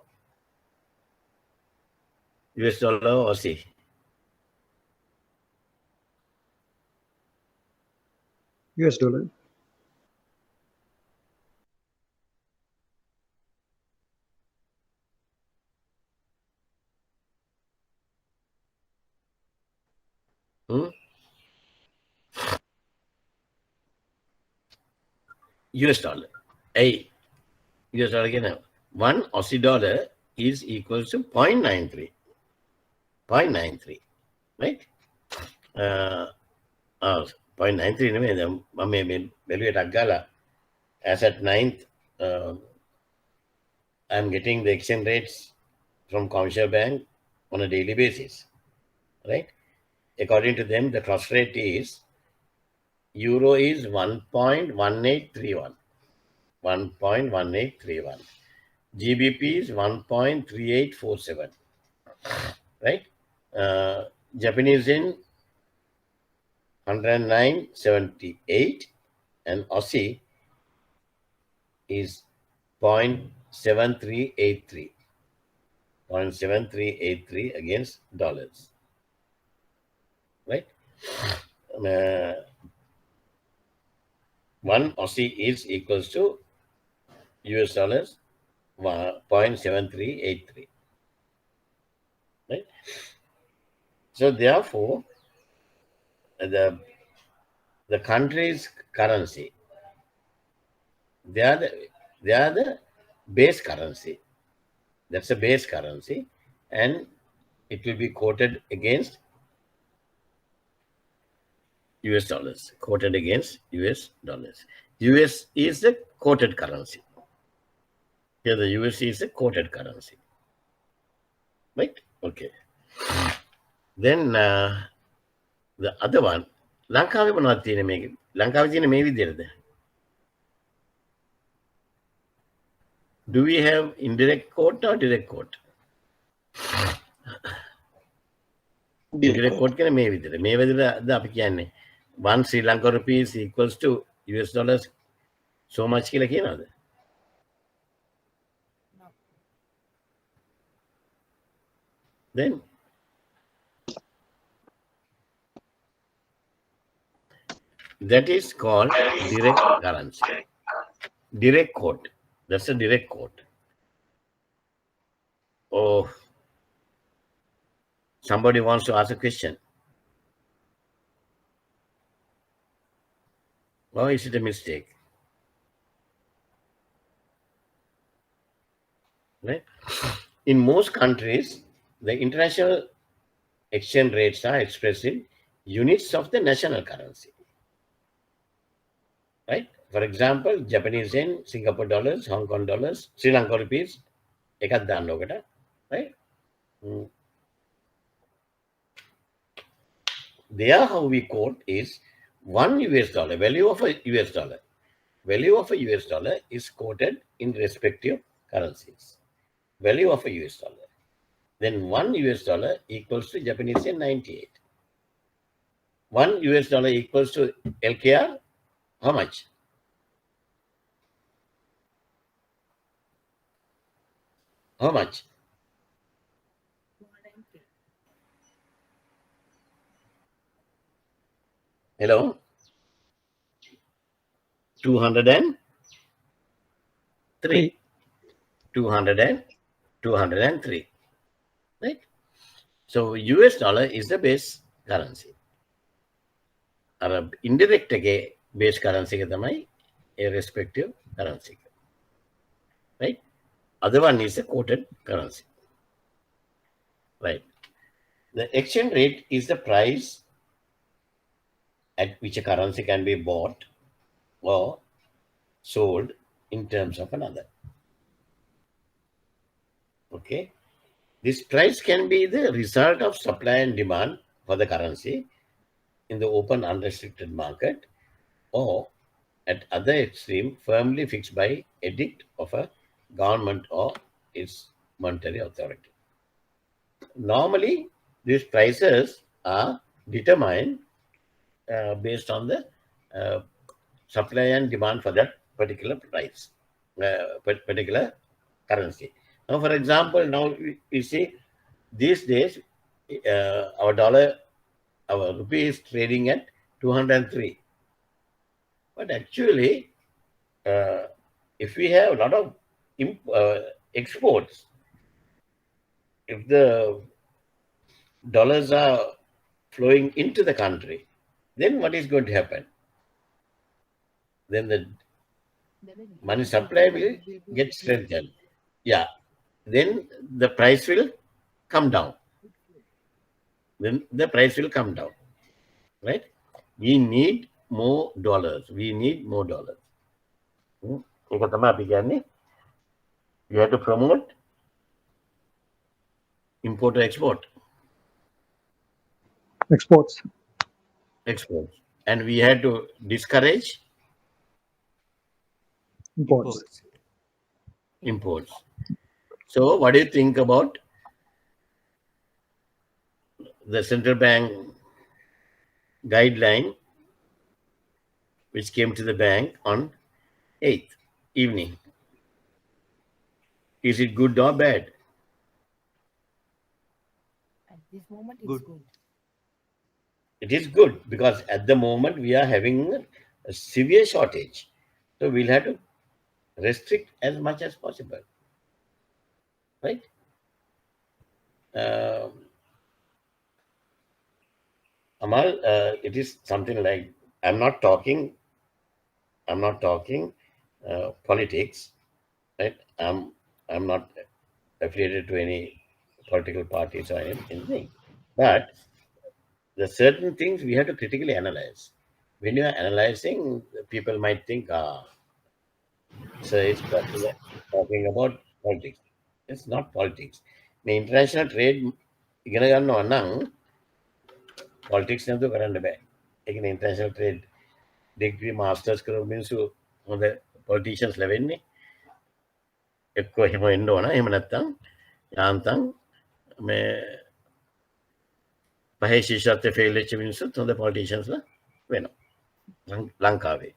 US dollar or Aussie? US dollar. US dollar. US dollar again. 1 Aussie dollar is equals to 0.93. 0.93. Right? 0.93 නෙමෙයි මම මේ බැලුවේ ටක් ගාලා as at 9th I'm getting the exchange rates from commercial bank on a daily basis, right? According to them, the cross rate is euro is 1.1831. 1.1831. GBP is 1.3847. Right? Japanese yen 109.78 and Aussie is 0.7383. 0.7383 against dollars. Right? 1 Aussie is equals to US dollars 0.7383. Right? So therefore, the country's currency, they are the base currency. That's a base currency, and it will be quoted against US dollars. Quoted against US dollars. US is the quoted currency. Here the US is the quoted currency. Right? Okay. Then the other one, ලංකාවේ මොනවද තියෙන්නේ මේක? ලංකාවේ තියෙන මේ විදිහටද? Do we have indirect quote or direct quote? Direct quote කියන්නේ මේ විදිහට. මේ විදිහට අපි කියන්නේ 1 Sri Lanka rupees equals to US dollars so much කියලා කියනවාද? No. Then that is called direct currency. Direct quote. That's a direct quote. Oh, somebody wants to ask a question. Or is it a mistake? Right? In most countries, the international exchange rates are expressed in units of the national currency. Right? For example, Japanese yen, Singapore dollars, Hong Kong dollars, Sri Lanka rupees, එකක් දාන්න ඔකට. Right? There, how we quote is 1 US dollar, value of a US dollar. Value of a US dollar is quoted in respective currencies. Value of a US dollar. Then 1 US dollar equals to Japanese yen 98. 1 US dollar equals to LKR, how much? How much? 203. Hello? 203. 203. Right? So US dollar is the base currency. Indirect base currency a respective currency. Right? Other one is a quoted currency. Right? The exchange rate is the price at which a currency can be bought or sold in terms of another. Okay. This price can be the result of supply and demand for the currency in the open unrestricted market, or at other extreme firmly fixed by edict of a government or its monetary authority. Normally, these prices are determined based on the supply and demand for that particular price, particular currency. Now, for example, now we see these days our rupee is trading at 203. But actually, if we have a lot of exports, if the dollars are flowing into the country, then what is going to happen? Then the money supply will get strengthened. Yeah. Then the price will come down. Then the price will come down. Right? We need more dollars. We need more dollars. ඒක තමයි අපි කියන්නේ. You have to promote import or export. Exports. Exports. And we had to discourage Imports. imports. So what do you think about the central bank guideline which came to the bank on 8th evening? Is it good or bad? At this moment, Good. it's good. It is good because at the moment we are having a severe shortage. So we'll have to restrict as much as possible. Right? Amal, it is something like, I'm not talking politics, right? I'm not affiliated to any political parties or anything, but the certain things we have to critically analyze. When you are analyzing, people might think, so it's talking about politics. It's not politics. The international trade ඉගෙන ගන්නවා නම් politics නැතුව කරන්න බෑ. ඒ කියන්නේ international trade degree masters කරපු මිනිස්සු හොඳ politicians ලැබෙන්නේ. එක්ක එහෙම වෙන්න ඕන. එහෙම නැත්නම් යාන්තම් මේ පහේ ශිෂ්‍යත්වයේ ෆේල් වෙච්ච මිනිස්සුත් හොඳ politicians ලා වෙනවා. ලංකාවේ.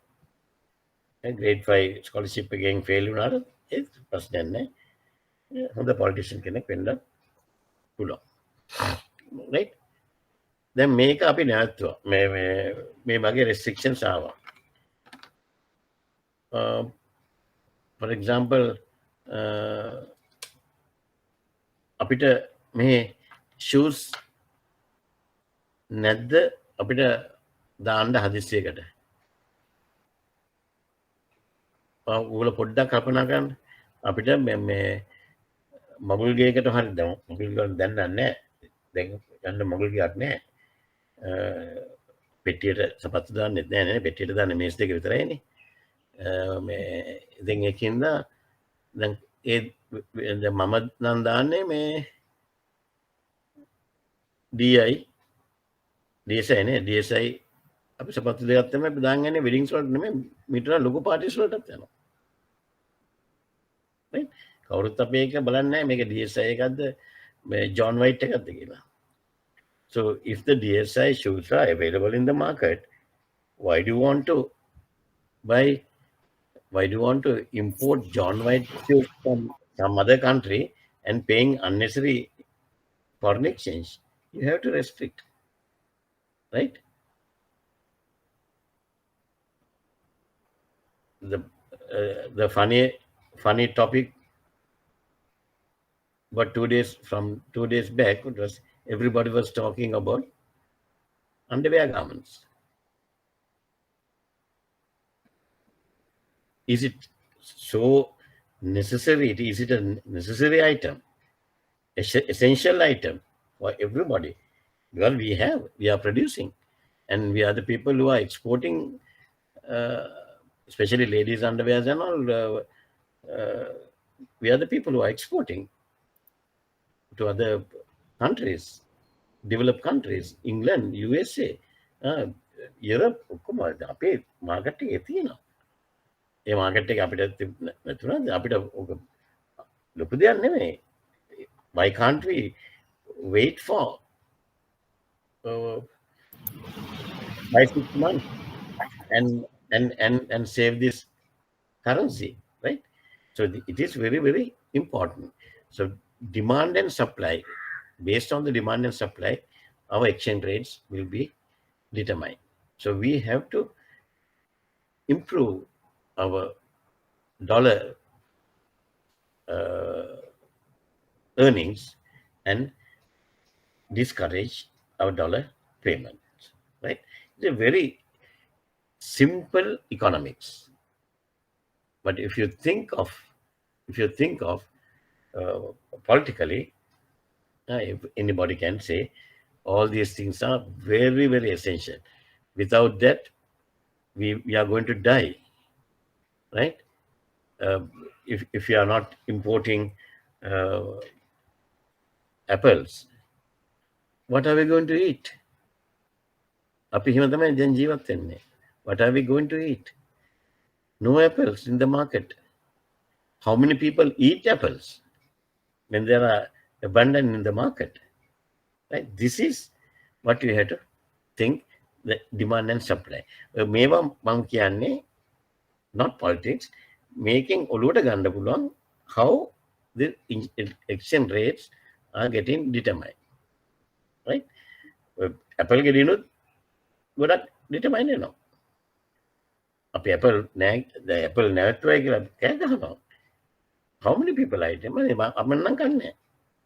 grade 5 scholarship එකෙන් fail වුණාට ඒක ප්‍රශ්නයක් නැහැ. හොඳ politician කෙනෙක් වෙන්න පුළුවන්. right? දැන් මේක අපි නැවතුවා. මේ වගේ restrictions ආවා. For example, අපිට මේ shoes නැද්ද අපිට දාන්න හදිස්සියකට? ඔයගොල්ලෝ පොඩ්ඩක් කල්පනා කරන්න. අපිට මේ මගුල් ගේකට හරි දැන් මගුල් ගන්න දැන් නැහැ. දැන් ගන්න මගුල් ගියක් නැහැ. පෙට්ටියට සපත්තු දාන්නෙත් නැහැ නේ. පෙට්ටියට දාන්නේ මේස් දෙක විතරයිනේ. මේ ඉතින් ඒකින්ද දැන් මම නම් දාන්නේ මේ DSI නේ. DSI අපි සපත්තු දෙකක් තමයි අපි දාන් යන්නේ වෙඩින්ග්ස් වලට නෙමෙයි මීටර ලොකු පාටිස් වලටත් යනවා. right? කවුරුත් අපි ඒක බලන්නේ නැහැ මේක DSI එකක්ද මේ John White එකක්ද කියලා. So if the DSI shoes are available in the market, why do you want to import John White shoes from some other country and paying unnecessary foreign exchange? You have to restrict, right? The funny topic, but 2 days back, it was everybody was talking about underwear garments. Is it so necessary? Is it a necessary item, essential item for everybody? Because we are producing. And we are the people who are exporting, especially ladies' underwears and all. We are the people who are exporting to other countries, developed countries, England, USA, Europe. ඔක්කොම අපේ market එකේ තියෙනවා. ඒ market එක අපිට නැතුණාද අපිට ඔක ලොකු දෙයක් නෙමෙයි. Why can't we wait for 5-6 months and save this currency, right? So it is very, very important. So demand and supply, based on the demand and supply, our exchange rates will be determined. So we have to improve our dollar earnings and discourage our dollar payments, right? It's a very simple economics. But if you think of politically, if anybody can say, all these things are very, very essential. Without that, we are going to die, right? If you are not importing apples, what are we going to eat? අපි හිම තමයි දැන් ජීවත් වෙන්නේ. What are we going to eat? No apples in the market. How many people eat apples when there are abundant in the market? Right? This is what we have to think, the demand and supply. මේවා මම කියන්නේ not politics, making ඔලුවට ගන්න පුළුවන් how the exchange rates are getting determined. Right? Apple ගෙඩිනුත් ගොඩක් determine වෙනවා. අපි Apple නැවතුවයි කියලා කෑ ගහනවා. How many people ite? අපෙන් නම් කන්නේ.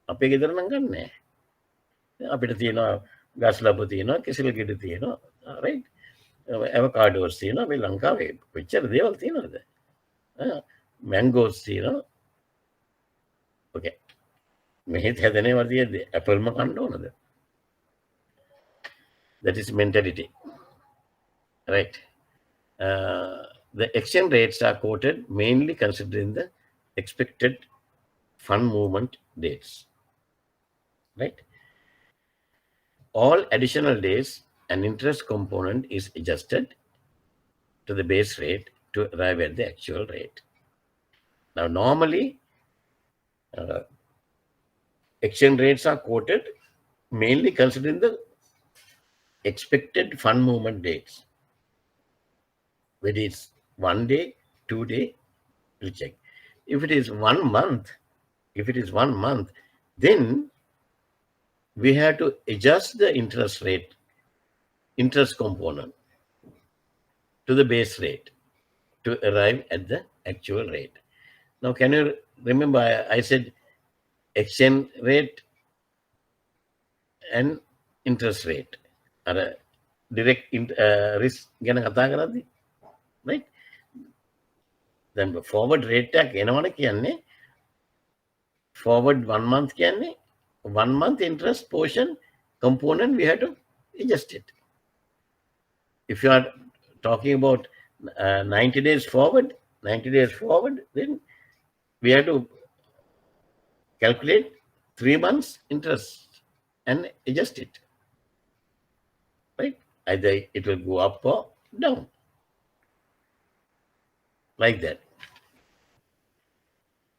අපේ ගෙදර නම් කන්නේ. අපිට තියෙනවා ගස් ලැබු තියෙනවා, කෙසෙල් ගෙඩි තියෙනවා, right? avocados තියෙනවා. මේ ලංකාවේ කොච්චර දේවල් තියෙනවද? mangoes තියෙනවා. Okay. මෙහෙත් හැදෙනේවා තියෙද්දි Apple ම කන්න ඕනද? That is mentality. Right. The exchange rates are quoted mainly considering the expected fund movement dates. Right. All additional days and interest component is adjusted to the base rate to arrive at the actual rate. Now, normally, exchange rates are quoted mainly considering the expected fund movement dates. Whether it's 1 day, 2 day, we'll check. If it is 1 month, then we have to adjust the interest rate, interest component to the base rate to arrive at the actual rate. Now, can you remember I said exchange rate and interest rate are a direct risk ගැන කතා කරද්දී, right? Then forward rate එක එනවනේ කියන්නේ forward 1 month කියන්නේ 1 month interest portion component we have to adjust it. If you are talking about 90 days forward, then we have to calculate 3 months interest and adjust it. Right? Either it will go up or down. Like that.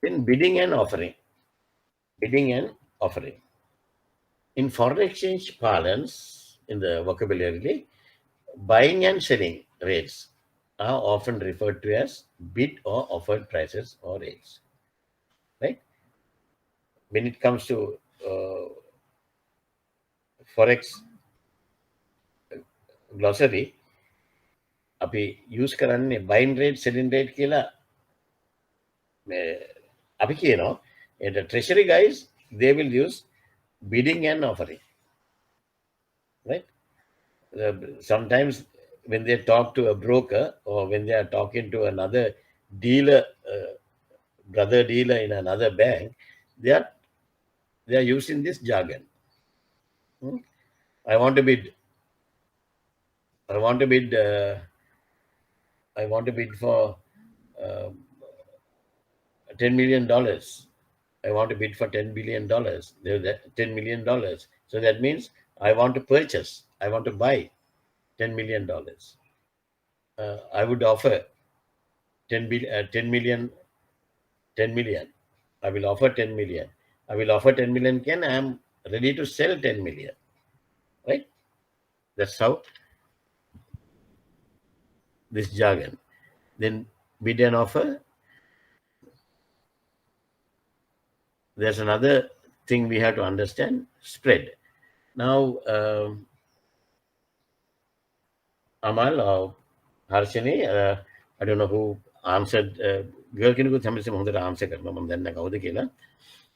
Then bidding and offering. In foreign exchange parlance, in the vocabulary, buying and selling rates are often referred to as bid or offered prices or rates. Right? When it comes to Forex glossary, අපි use කරන්නේ buying rate, selling rate කියලා අපි කියනවා. And the treasury guys, they will use bidding and offering. Right? Sometimes when they talk to a broker or when they are talking to another dealer, brother dealer in another bank, they are using this jargon. I want to bid I want to bid. I want to bid for $10 million. I want to bid for $10 billion. $10 million. So that means I want to purchase. I want to buy $10 million. I would offer 10 million. 10 million. I will offer 10 million. I will offer 10 million. I am ready to sell 10 million. Right? That's how this jargon. Then bid and offer. There's another thing we have to understand, spread. Now, Amal or Harshini, I don't know who answered. Girl කෙනෙකුත් හැමතිස්සෙම හොඳට answer කරනවා. මම දන්නේ කවුද කියලා.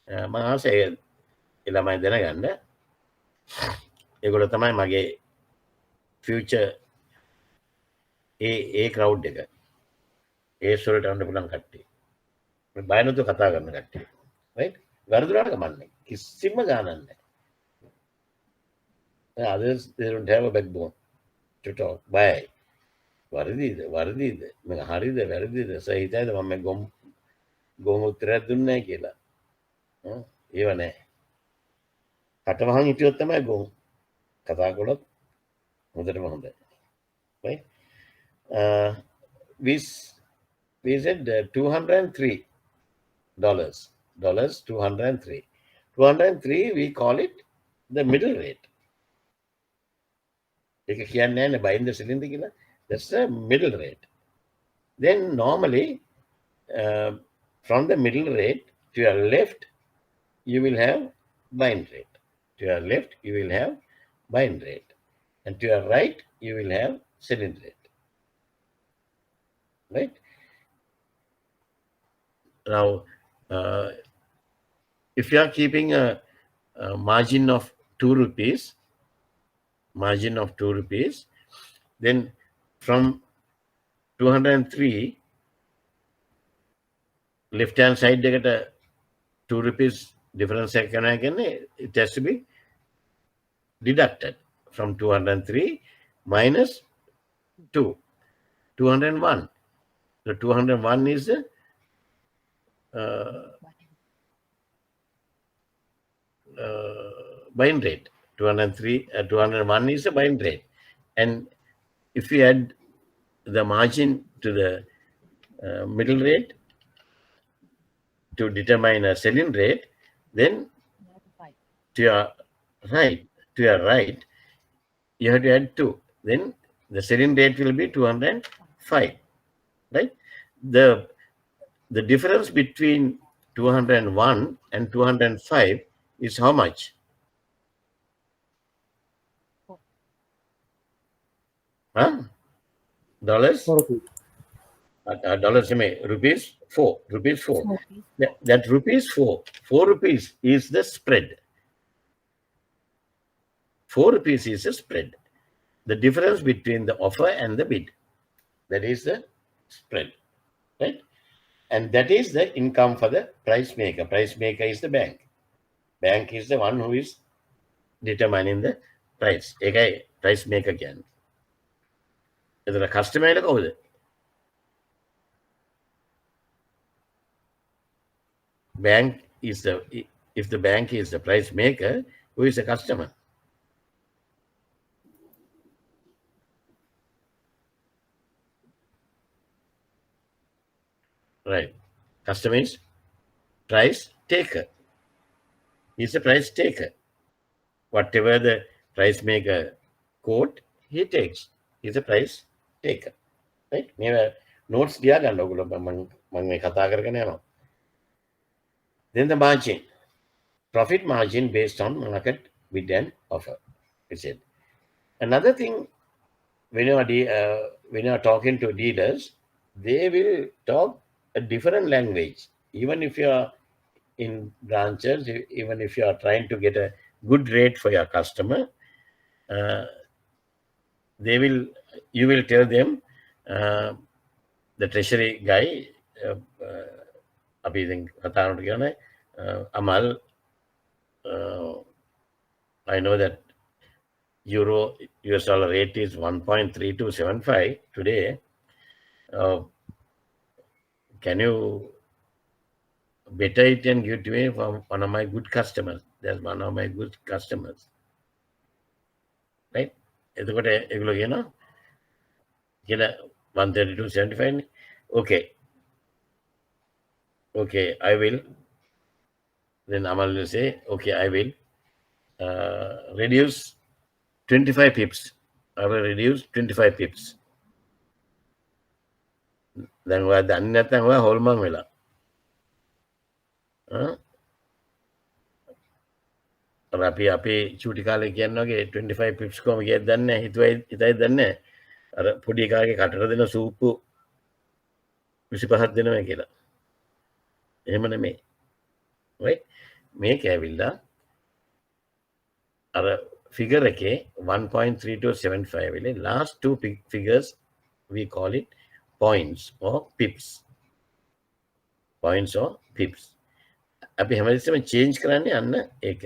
මම ආසයි ඒ ළමයි දැනගන්න. ඒගොල්ලෝ තමයි මගේ future ඒ crowd එක. ඒ සොරට යන්න පුළුවන් කට්ටිය. මේ බය නැතුව කතා කරන කට්ටිය. right? වැරදුනාට කමන්නේ. කිසිම ගානක් නැහැ. Others, they don't have a backbone to talk. Bye. වරදීද මම හරිද වැරදිද සහිතයිද මම ගොම් උත්තරයක් දුන්නේ නැහැ කියලා. ඒව නැහැ. කටවහන් හිටියොත් තමයි ගොම්. කතා කළොත් හොඳටම හොඳයි. Right? We said $203. $203. 203 we call it the middle rate. ඒක කියන්නේ නැහැ නේ buying the selling කියලා. That's the middle rate. Then normally, from the middle rate to your left, you will have buying rate. To your left, you will have buying rate. And to your right, you will have selling rate. Right? Now, if you are keeping a margin of 2 rupees, then from 203 left hand side එකට 2 rupees difference එක කරනවා කියන්නේ it has to be deducted from 203 minus 201. So 201 is the buying rate. 201 is the buying rate. And if we add the margin to the middle rate to determine a selling rate, then to your right, you have to add 2. Then the selling rate will be 205. Right? The difference between 201 and 205 is how much? Dollars? Dollars, rupees 4. That rupees 4. 4 rupees is the spread. 4 rupees is the spread. The difference between the offer and the bid. That is the spread. Right? And that is the income for the price maker. Price maker is the bank. Bank is the one who is determining the price. ඒකයි price maker කියන්නේ. එතන customer එක කවුද? Bank is if the bank is the price maker, who is the customer? Right. Customer is price taker. He's a price taker. Whatever the price maker quote, he takes. He's a price taker. Right? මේවා notes දියා ගන්න ඔයගොල්ලෝ මම මේ කතා කරගෙන යනවා. Then the margin. Profit margin based on market bid and offer. It's it. Another thing, when you are talking to dealers, they will talk a different language. Even if you are in branches, even if you are trying to get a good rate for your customer, you will tell them, the treasury guy, අපි ඉතින් කතා කරනකොට කියන්නේ Amal, I know that euro US dollar rate is 1.3275 today. Can you better it and give it to me from one of my good customers? That's one of my good customers. Right? එතකොට ඒගොල්ලෝ කියනවා කියලා 132.75. Okay, I will. Then Amal will say, okay, I will reduce 25 pips. I will reduce 25 pips. Then what done නැත්නම් ඔය හොල්මන් වෙලා. අපි චූටි කාලේ කියන්නේ වගේ 25 pips කොහොම කියද දන්නේ නැහැ. හිතයි දන්නේ නැහැ. අර පොඩි කාගේ කටට දෙන සූප්පු 25ක් දෙනවා කියලා. එහෙම නෙමෙයි. right? මේක ඇවිල්ලා අර figure එකේ 1.3275 වෙලේ last two figures we call it points or pips. Points or pips. අපි හැමදෙස්සම change කරන්නේ අන්න ඒක.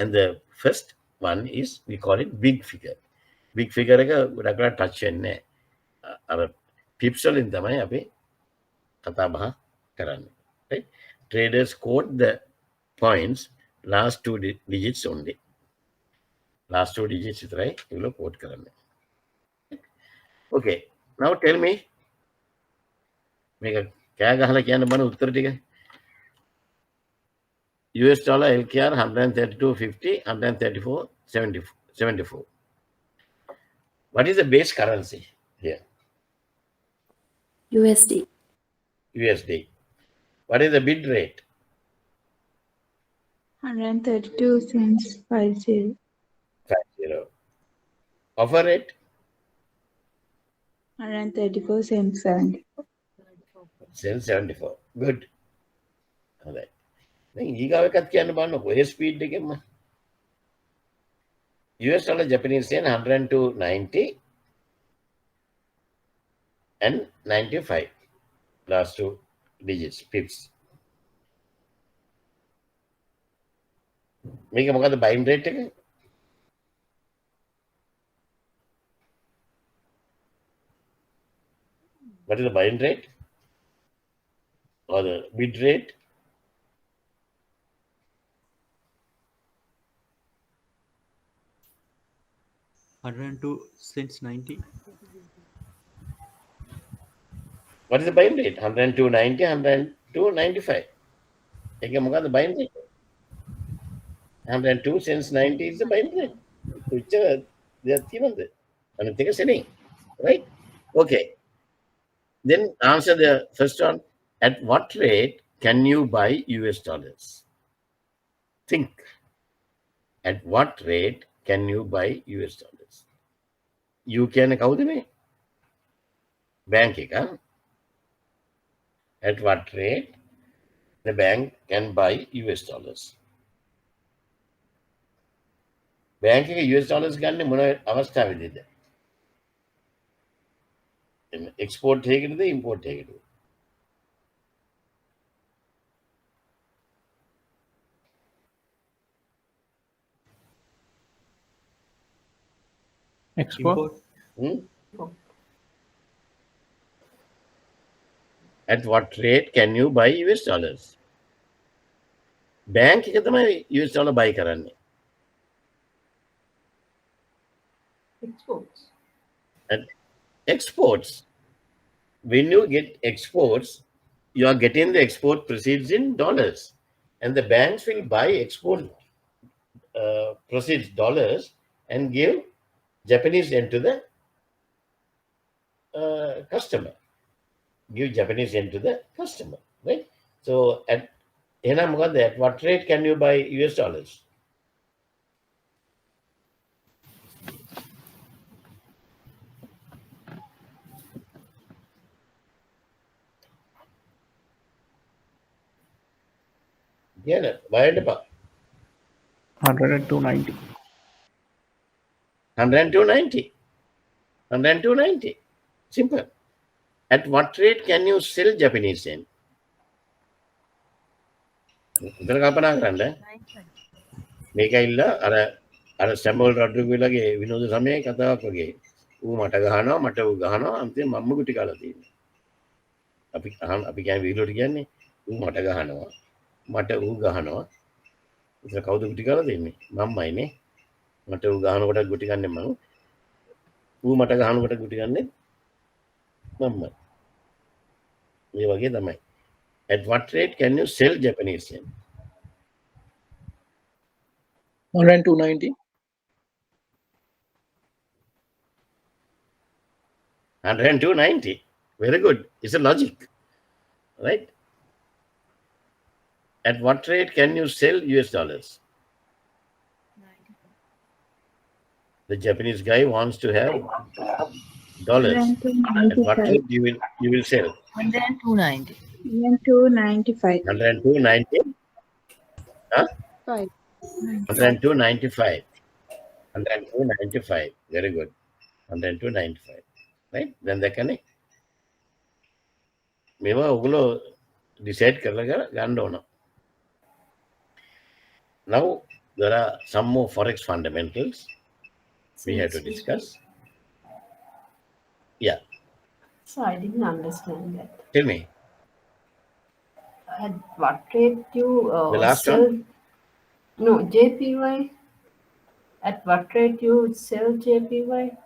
And the first one is we call it big figure. Big figure එක ගොඩක් වෙලා touch වෙන්නේ නැහැ. අර pips වලින් තමයි අපි කතා බහ කරන්නේ. Right? Traders quote the points last two digits only. Last two digits is right. You will quote කරන්නේ. Okay. Now tell me. මේක කෑ ගහලා කියන්න බන උත්තර ටික. US dollar LKR 132.50, 134.74. What is the base currency here? USD. USD. What is the bid rate? 132 cents 50. 50. Offer rate? 134 cents 74. 74. Good. All right. දැන් ඊගාව එකත් කියන්න බලන්නකො. ඒ speed එකෙන්ම. US dollar Japanese yen 102.90 and 95. Last two digits, pips. මේක මොකද buying rate එක? What is the buying rate? Or the bid rate? $102.90. What is the buying rate? 102.90, 102.95. ඒක මොකද buying rate? 102 cents 90 is the buying rate. Which they are given there. And I think selling. Right? Okay. Then answer the first one. At what rate can you buy US dollars? Think. At what rate can you buy US dollars? You can කවුද මේ? Bank එක. At what rate the bank can buy US dollars? Bank එක US dollars ගන්න මොන අවස්ථාවේදීද? Export එකේද import එකේද? Export. At what rate can you buy US dollars? Bank එක තමයි US dollar buy කරන්නේ. Exports. And exports. When you get exports, you are getting the export proceeds in dollars. And the banks will buy export proceeds dollars and give Japanese yen to the customer. Give Japanese yen to the customer, right? So at what rate can you buy US dollars? Yeah, buy it about 102.90. 102.90. 102.90. Simple. At what rate can you sell Japanese yen? මෙතන කල්පනා කරන්න. මේක ඇවිල්ලා අර අර සැමුවල් රොඩ්රිගස්ගේ විනෝද සමයේ කතාවක් වගේ. ඌ මට ගහනවා මට ඌ ගහනවා අන්තිමට මම්ම ගුටි කාලා තියෙනවා. අපි කියන්නේ වීලෝට කියන්නේ ඌ මට ගහනවා මට ඌ ගහනවා. ඒක කවුද ගුටි කාලා දෙන්නේ? මම්මයිනේ. මට ඌ ගහනකොට ගුටි ගන්නෙ මම. ඌ මට ගහනකොට ගුටි ගන්නෙ මම්මයි. මේ වගේ තමයි. At what rate can you sell Japanese yen? 102.90. 102.90. Very good. It's a logic, right? At what rate can you sell US dollars? The Japanese guy wants to have dollars. At what rate you will sell? 102.90. 102.90? Huh? 5. 102.95. 102.95. Very good. 102.95. Right? Then they can. මේවා ඔගොල්ලෝ decide කරලා ගන්න ඕන. Now there are some more forex fundamentals we have to discuss. Yeah, So I didn't understand that. tell me. At what rate you The last sell? No, JPY. At what rate you sell JPY?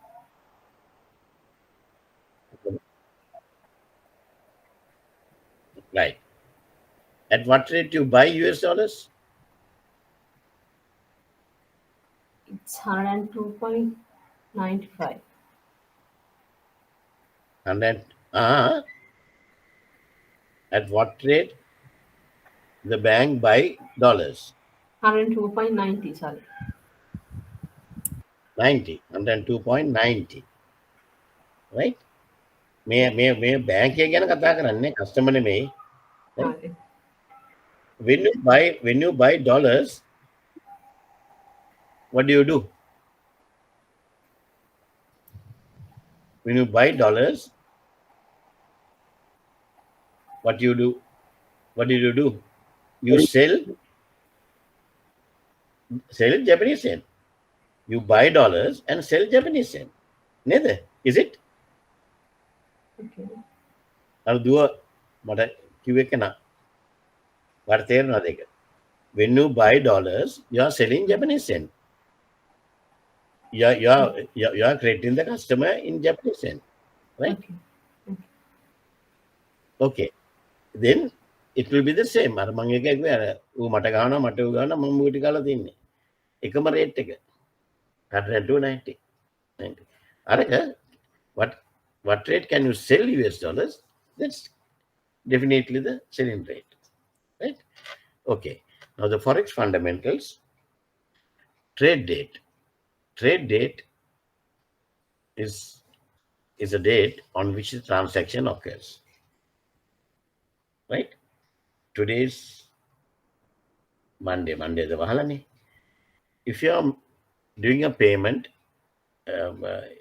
Right. At what rate you buy US dollars? It's 102.95. And then, at what rate the bank buy dollars? 102.90, sorry. 90. 102.90. Right? මේ bank එක ගැන කතා කරන්නේ customer නෙමෙයි. Okay. When you buy dollars, what do? When you buy dollars, what do? What did you do? You sell Japanese yen. You buy dollars and sell Japanese yen. Neither, is it? Okay. අර දුව මට කිව්ව එක නා. වට තේරෙනවද ඒක? When you buy dollars, you are selling Japanese yen. You are creating the customer in Japanese yen, right? Okay. Okay. Then it will be the same. අර මම එක කිව්වේ අර ඌ මට ගහනවා මට ඌ ගහනවා මම ඌට කාලා තින්නේ. එකම රේට් එක. 102.90. 90. අරක what rate can you sell US dollars? That's definitely the selling rate, right? Okay. Now the forex fundamentals. Trade date. Trade date is a date on which the transaction occurs, right? Today is Monday the wahalani. If you are doing a payment,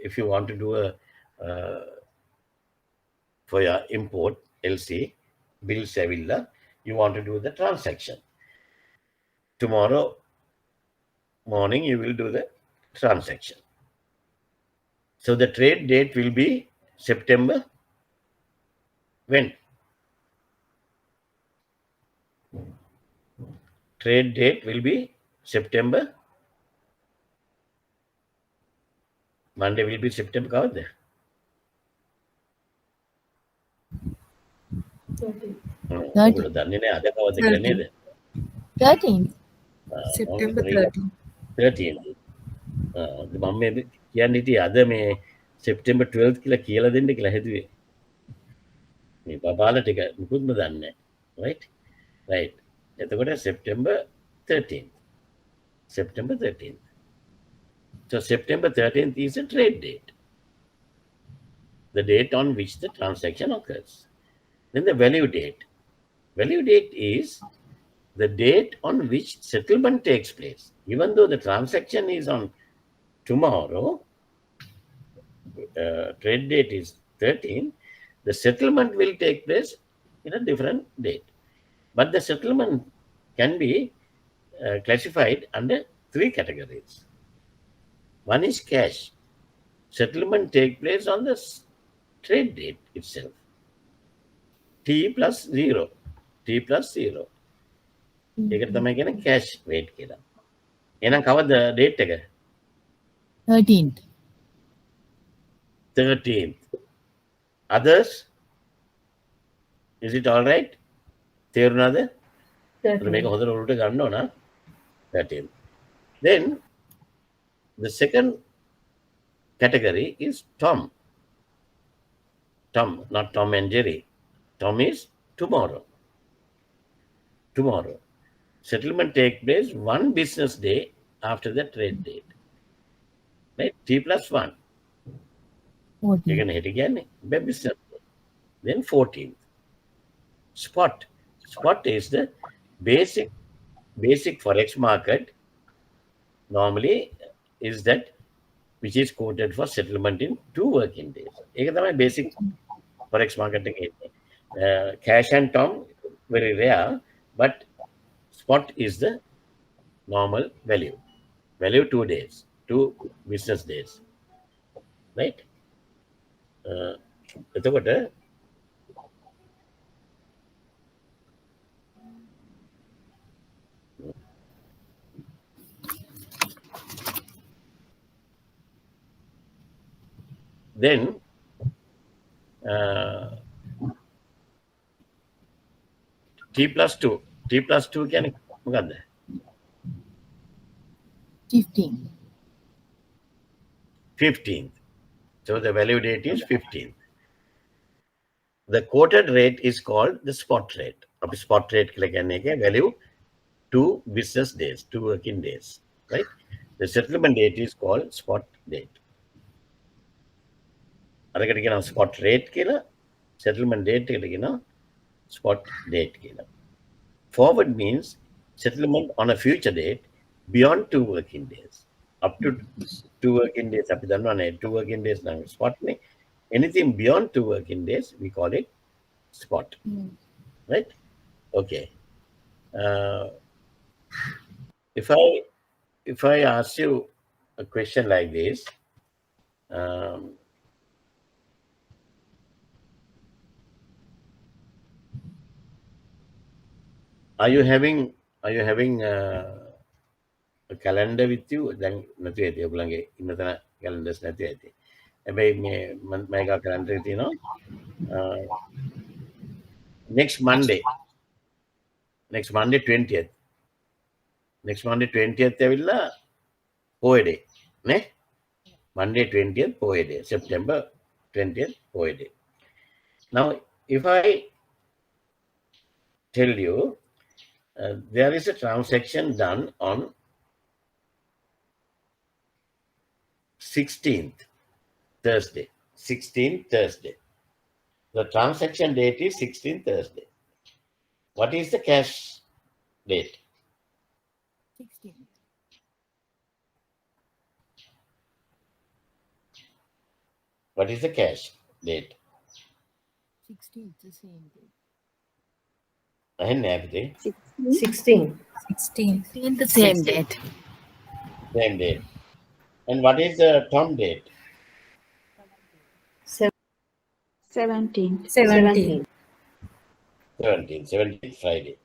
if you want to do a for your import LC bill Sevilla, you want to do the transaction. Tomorrow morning you will do the transaction. So the trade date will be September when? Trade date will be September. Monday will be September කවද්ද? 13. ඔයගොල්ලෝ දන්නේ නැහැ අද කවද්ද කියලා නේද? 13th. ආ, September මම 13th. 13th. මම මේ කියන්නේ හිටියේ අද මේ September 12th කියලා දෙන්න කියලා හිතුවේ. මේ බබාලා ටික මුකුත්ම දන්නේ නැහැ. Right. එතකොට September 13th. September 13th. So September 13th is a trade date. The date on which the transaction occurs. Then the value date. Value date is the date on which settlement takes place. Even though the transaction is on tomorrow, trade date is 13, the settlement will take place in a different date. But the settlement can be classified under 3 categories. One is cash. Settlement take place on the trade date itself. T plus 0. T plus 0. ඒකට තමයි කියන්නේ cash rate කියලා. එහෙනම් කවද date එක? 13th. 13th. Others? Is it all right? තේරුණාද? මේක හොඳට උඩට ගන්න ඕන. 13th. Then the second category is Tom. Tom, not Tom and Jerry. Tom is tomorrow. Tomorrow. Settlement take place one business day after the trade date. Right? T plus 1. 14th. You're going to hit again. Business day. Then 14th. Spot. Spot is the basic Forex market. Normally is that which is quoted for settlement in 2 working days. ඒක තමයි basic Forex market එකේ. Cash and Tom very rare, but spot is the normal value. Value 2 days, 2 business days. Right? එතකොට then T plus 2. T plus 2 කියන්නේ මොකද්ද? 15th. 15th. So the value date is 15th. The quoted rate is called the spot rate. අපි spot rate කියලා කියන්නේ එක value 2 business days, 2 working days, right? The settlement date is called spot date. අරකට කියනවා spot rate කියලා, settlement date එකට කියනවා spot date කියලා. Forward means settlement on a future date beyond 2 working days. Up to 2 working days අපි දන්නවනේ 2 working days නම් spot නේ. Anything beyond 2 working days we call it spot. Right? Okay. If I ask you a question like this, are you having a calendar with you? දැන් නැති ඇති ඔයගොල්ලන්ගේ ඉන්න තැන calendars නැති ඇති. හැබැයි මේ calendar එකේ තියෙනවා next Monday 20th. Next Monday 20th ඇවිල්ලා පොය day නේ? Monday 20th Poya day. September 20th Poya day. Now if I tell you there is a transaction done on 16th Thursday. 16th Thursday. The transaction date is 16th Thursday. What is the cash date? 16th. What is the cash date? 16th, the same day. අහන්නේ අපිට 16. 16th, the same date. same date. And what is the Tom date? 17th. 17. 17th Friday.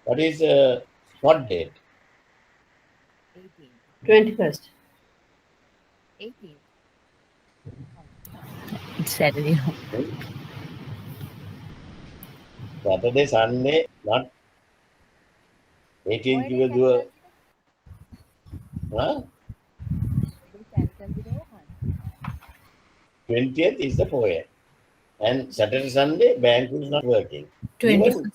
What is the spot date? 18th. 21st. 18th. It's Saturday. Saturday, Sunday, not 18th you will do a huh? 20th is the poem. And Saturday, Sunday, bank is not working. 21st.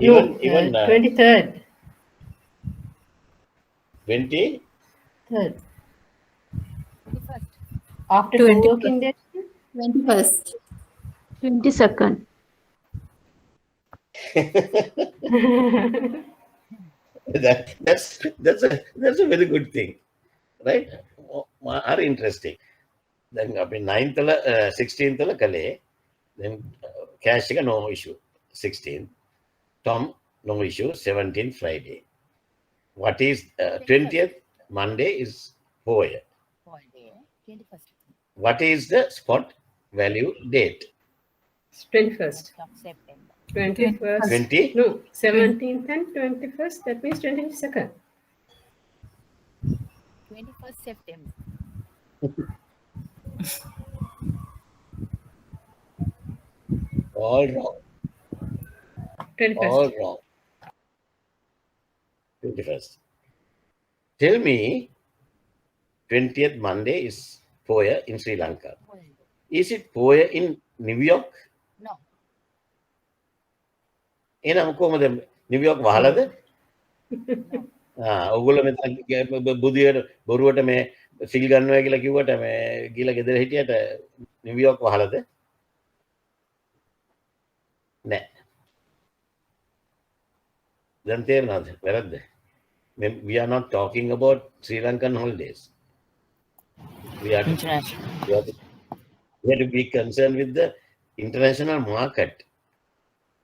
Even 23rd. 20? 3rd. 21st. After 2 21st. working days. 21st. 22nd. That's a very good thing, right? Are interesting. Then අපි 9th 16th කලේ then cash එක no issue 16th Tom no issue 17th Friday. What is 20th Monday is Poya. Holiday. 21st. What is the spot value date? 21st. Of September. 21st. 20? No, 17th and 21st. That means 22nd. 21st September. All wrong. 21st. All wrong. 21st. Tell me, 20th Monday is Poya in Sri Lanka. Holiday. Is it Poya in New York? No. එහෙනම් කොහමද New York වහලද? ඔයගොල්ලෝ මෙතන බුදියට බොරුවට මේ සිල් ගන්නවා කියලා කිව්වට මේ ගිහලා ගෙදර හිටියට නිව්යෝක් වහලද? නෑ. දැන් තේරෙනවද? වැරද්ද. We are not talking about Sri Lankan holidays. We are International. we have to be concerned with the international market.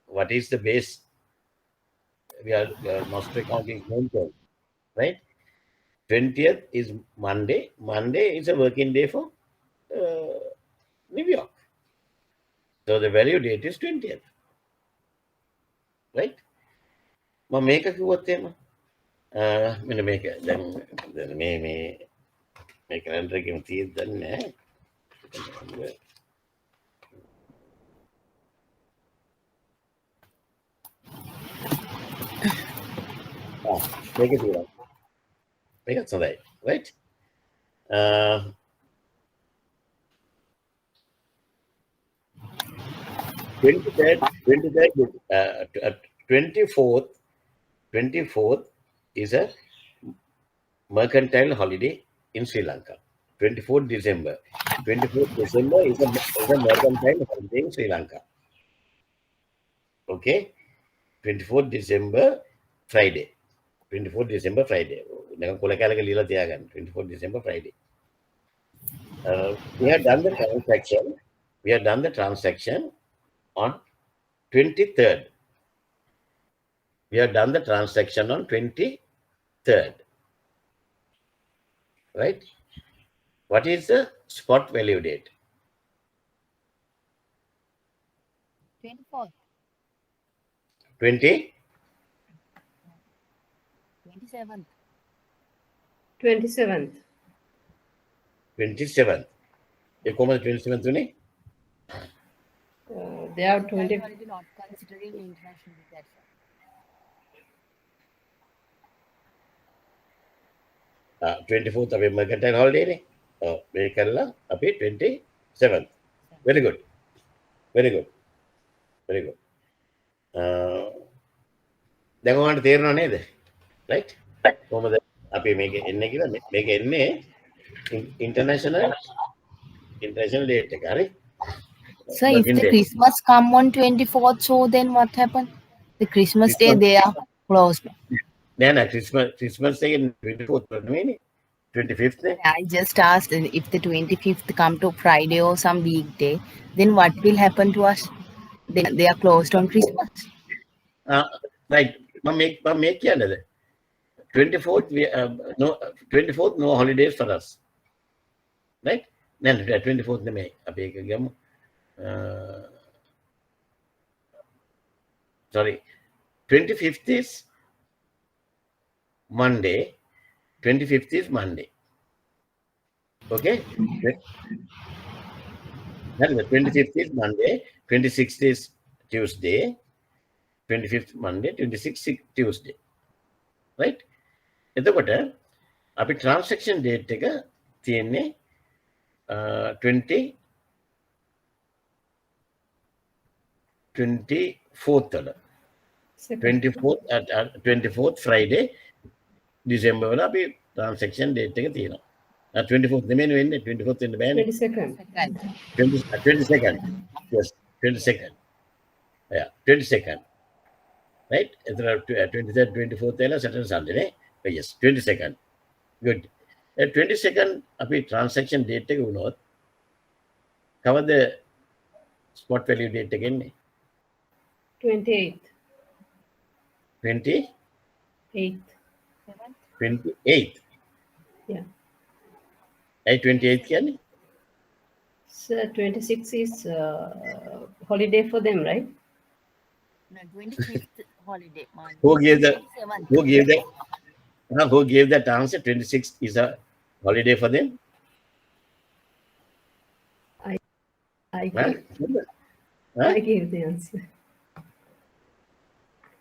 What is the base? We are master accounting control, right? 20th is Monday. Monday is a working day for New York. So the value date is 20th, right? මම මේක කිව්වොත් එහෙම මෙන්න මේක දැන් මේ calendar එකෙන් තියෙද්ද නැහැ. මේක තියෙනවා. මේකත් හොඳයි, right? 24th is a mercantile holiday in Sri Lanka. 24th December. 24th December is a mercantile holiday in Sri Lanka. Okay? 24th December, Friday. 24th December, Friday. 24th December, Friday. We have done the transaction. We have done the transaction on 23rd. We have done the transaction on 23rd. Right? What is the spot value date? 24th. 27th. 27th. 27th. ये कौन सा 27th तूने? They are 20. Holiday not considering international. That's all. 24th अभी mercantile holiday ने. मेरे करला अभी 27th. Very good. Very good. Very good. දැන් ඔයාලට තේරෙනව නේද? Right? කොහොමද අපි මේක එන්නේ කියලා මේක එන්නේ international date එක හරි? So if Working the day. Christmas come on 24th, so then what happened? The Christmas day they are closed. නෑ Christmas day 24th නෙමෙයිනේ. 25th නේ. I just asked if the 25th come to Friday or some weekday, then what will happen to us? They are closed on Christmas. Right. මම මේක කියන්නේද? 24th no holidays for us. Right? නෑ 24th නෙමෙයි. අපි ඒක ගමු. Sorry. 25th is Monday. 25th is Monday. Okay? Then the 25th is Monday. 26th is Tuesday. 25th Monday. 26th is Tuesday. Right? එතකොට අපි transaction date එක තියෙන්නේ 24th වල. 24th Friday December වල අපි transaction date එක තියෙනවා. 24th නෙමෙයි වෙන්නේ 24th වෙන්න බෑනේ. 22nd. 22nd. Yes, 22nd. Yeah, 22nd. Right? 23rd, 24th එලා Saturday Sunday නේ. Yes, 22nd. Good. 22nd අපි transaction date එක වුණොත් කවද spot value date එක එන්නේ? 28th. 28th. 8th. 28th. Yeah. 28 කියන්නේ? Sir, 26 is holiday for them, right? No, 25th holiday. Who gave the 27th. who gave that answer? 26 is a holiday for them? I Huh? gave, Huh? I gave the answer.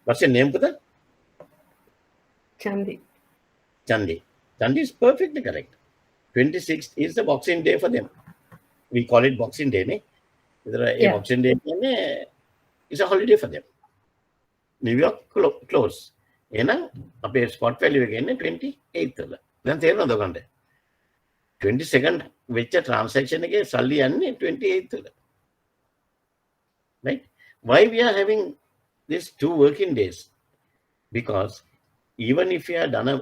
What's your name, Puta? Chandi. Chandi. Chandi is perfectly correct. 26th is the Boxing Day for them. We call it Boxing Day, ne? Yeah. Boxing Day is a holiday for them. New York close. එහෙනම් අපේ spot value එක එන්නේ 28th වල. දැන් තේරෙනවද ඔයගොල්ලන්ට? 22nd වෙච්ච transaction එකේ සල්ලි යන්නේ 28th වල. Right? Why we are having these 2 working days? Because even if you have done a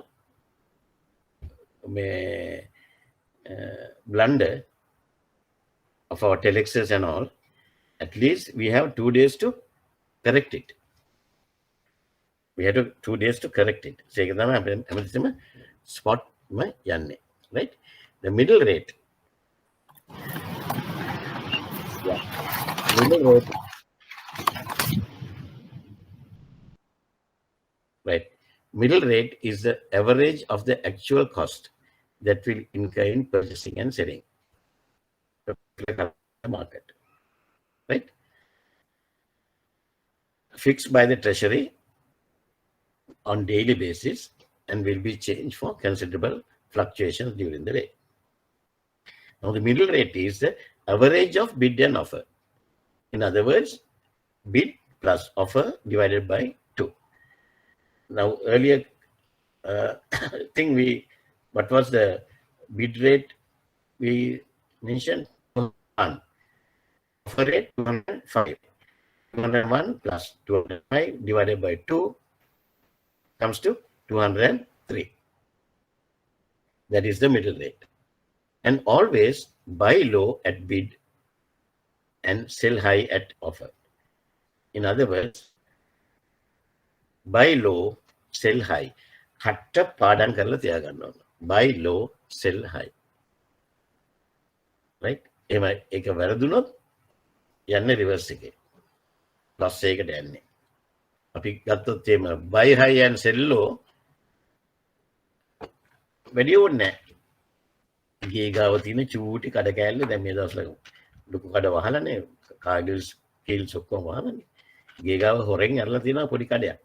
blunder of our telexes and all, at least we have 2 days to correct it. We have 2 days to correct it. So, spot yanne, right? The middle rate. Yeah. Middle rate. Right. Middle rate is the average of the actual cost that will incur in purchasing and selling the market. Right? Fixed by the Treasury on daily basis and will be changed for considerable fluctuations during the day. Now, the middle rate is the average of bid and offer. In other words, bid plus offer divided by 2. Now, earlier thing what was the bid rate we mentioned? 1. Offer rate 205. 201 plus 205 divided by 2 comes to 203. That is the middle rate. And always buy low at bid and sell high at offer. In other words, buy low, sell high. Hatta පාඩම් කරලා තියාගන්න ඕන. Buy low, sell high. Right? එහෙම ඒක වැරදුනොත් යන්නේ reverse එකේ. Plus එකකට යන්නේ. අපි ගත්තොත් එහෙම buy high and sell low වැඩි ඕනේ නැහැ. ගේ ගාව තියෙන චූටි කඩ කෑල්ල දැන් මේ දවස්වල ලොකු කඩ වහලානේ කාගල්ස් කීල්ස් ඔක්කොම වහලානේ. ගේ ගාව හොරෙන් අරලා තියෙනවා පොඩි කඩයක්.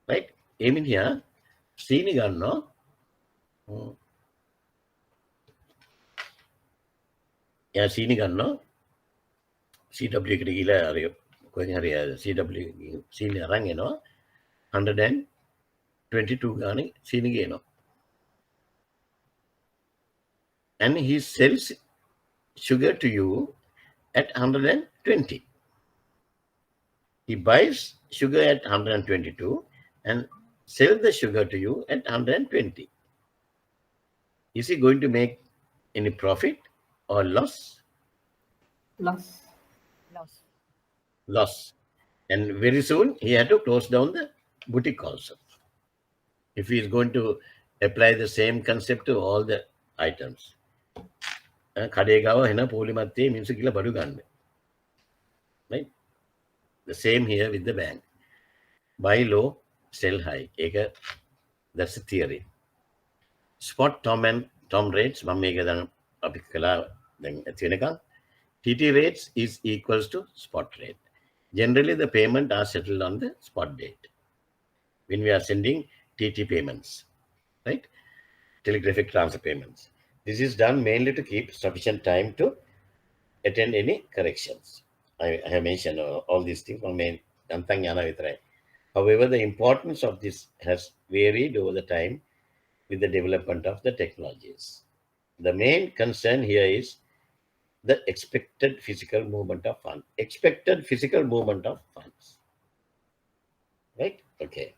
right? ඒ මිනිහා සීනි ගන්නවා එයා සීනි ගන්නවා CW එකට ගිහලා හරි කොහෙන් හරි CW සීනි අරන් එනවා 122 ගානේ සීනි ගේනවා. And he sells sugar to you at 120. He buys sugar at 122 and sells the sugar to you at 120. Is he going to make any profit or loss? Loss. Loss. Loss. And very soon he had to close down the boutique also. If he is going to apply the same concept to all the items. කඩේ ගාව එන පොලිමත්තේ මිනිස්සු කියලා බඩු ගන්න. Right? The same here with the bank. Buy low, sell high. That's the theory. Spot Tom rates මම මේක දැන් අපි කළා දැන් ඇති වෙනකන්. TT rates is equals to spot rate. Generally the payment are settled on the spot date when we are sending TT payments, right? Telegraphic transfer payments. This is done mainly to keep sufficient time to attend any corrections. I have mentioned all these things. However, the importance of this has varied over the time with the development of the technologies. The main concern here is the expected physical movement of funds. Expected physical movement of funds. Right? Okay.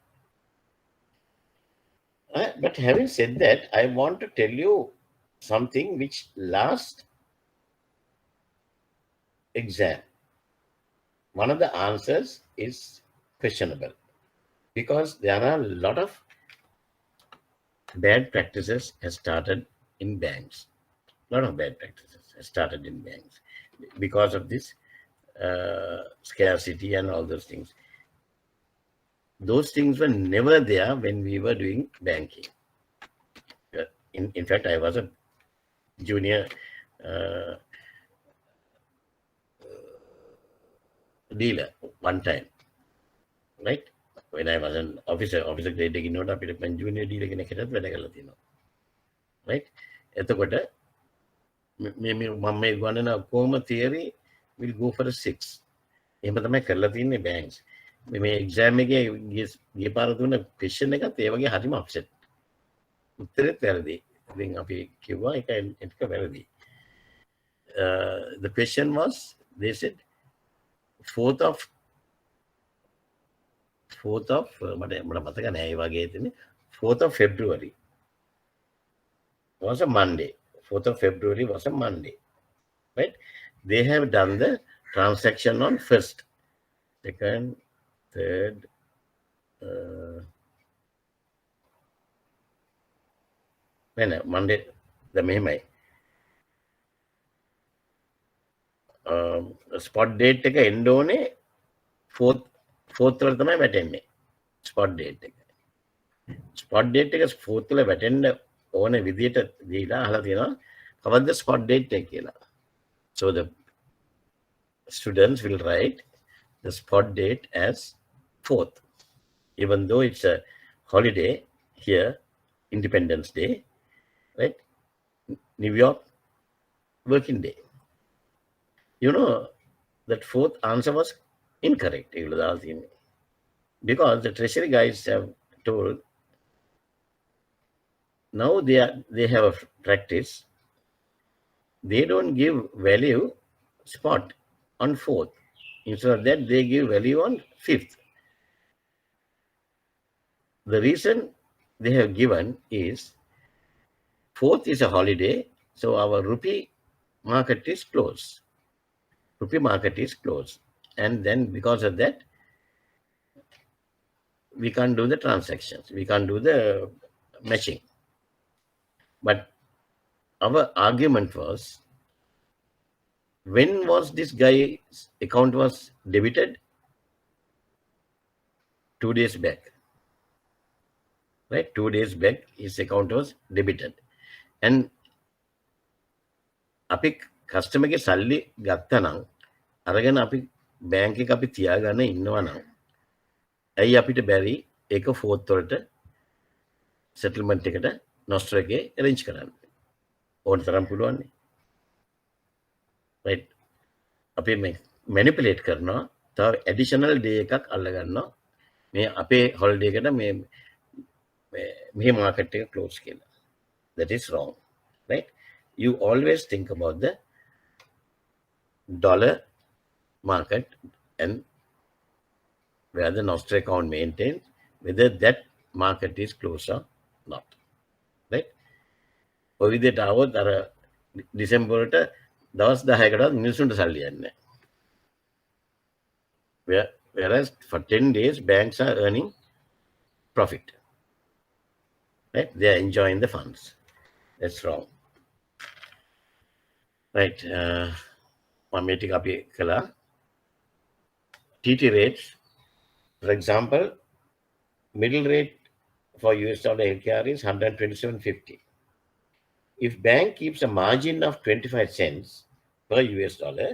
But having said that, I want to tell you something which last exam, one of the answers is questionable because there are a lot of bad practices has started in banks. A lot of bad practices started in banks because of this scarcity and all those things. Those things were never there when we were doing banking. In fact, I was a junior dealer one time, right? When I was an officer grade එකකින් නෝට අපිට මම junior dealer කෙනෙක්ටත් වැඩ කරලා තියෙනවා. Right? එතකොට මම මේ ගණන කොහොම theory will go for a 6. එහෙම තමයි කරලා තියෙන්නේ banks. මේ exam එකේ ගිය පාර දුන්න question එකත් ඒ වගේ හරිම upset. උත්තරෙත් වැරදි. ඉතින් අපි කිව්වා ඒක වැරදි. The question was, they said 4th of මට මතක නෑ ඒ වගේ තියෙන්නේ 4th of February was a Monday. 4th of February was a Monday, right? They have done the transaction on 1st, 2nd, 3rd, Monday, the මෙහෙමයි. Spot date එක එන්න ඕනේ 4th වල තමයි වැටෙන්නේ. Spot date එක. Spot date එක 4th වල වැටෙන්න ඕනේ විදියට දීලා අහලා තියෙනවා කවද්ද spot date එක කියලා. So the students will write the spot date as 4th, even though it's a holiday here, Independence Day, right? New York working day. You know that 4th answer was incorrect because the Treasury guys have told now they have a practice. They don't give value spot on 4th. Instead of that, they give value on 5th. The reason they have given is 4th is a holiday, so our rupee market is closed. Rupee market is closed. And then because of that, we can't do the transactions. We can't do the matching. But our argument was, when was this guy's account was debited? 2 days back. Right? 2 days back, his account was debited. And අපි customer ගේ සල්ලි ගත්තා නම් අරගෙන අපි bank එක අපි තියාගෙන ඉන්නවා නම් ඇයි අපිට බැරි ඒක 4th වලට settlement එකට nostro එකේ arrange කරන්න ඕන තරම් පුළුවන් නේ. right? අපි මේ manipulate කරනවා තව additional day එකක් අල්ල ගන්නවා මේ අපේ holiday එකට මේ market එක close කියලා. That is wrong, right? You always think about the dollar market and where the nostro account maintains, whether that market is closed or not, right? ඔය විදිහට આવොත් අර ඩිසෙම්බරට දවස් 10කටවත් මිනිස්සුන්ට සල්ලි යන්නේ නැහැ. Whereas for 10 days banks are earning profit, right? They are enjoying the funds. That's wrong, right? මම මේ ටික අපි කළා. TT rates, for example, middle rate for US dollar LKR is 127.50. If bank keeps a margin of 25 cents per US dollar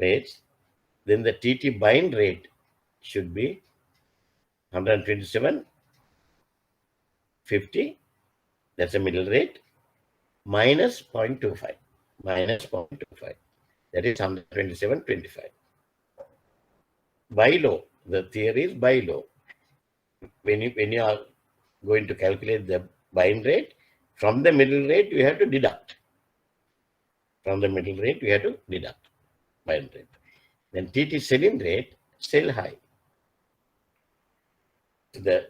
rates, then the TT bind rate should be 127.50. That's a middle rate minus 0.25. Minus 0.25. That is 127.25. Buy low. The theory is buy low. When you are going to calculate the buying rate, from the middle rate you have to deduct. From the middle rate you have to deduct buying rate. Then TT selling rate, sell high. To the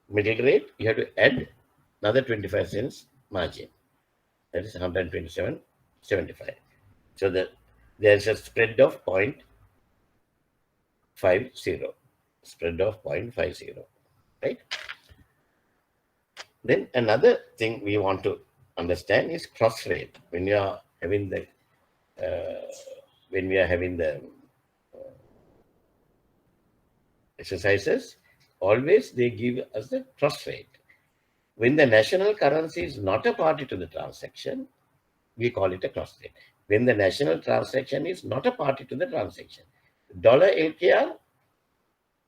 middle rate you have to add another 25 cents margin. That is 127.75. So there is a spread of 0.50. Spread of 0.50. Right? Then another thing we want to understand is cross rate. When you are having the exercises, always they give us the cross rate. When the national currency is not a party to the transaction, we call it a cross rate. When the national transaction is not a party to the transaction, dollar LKR,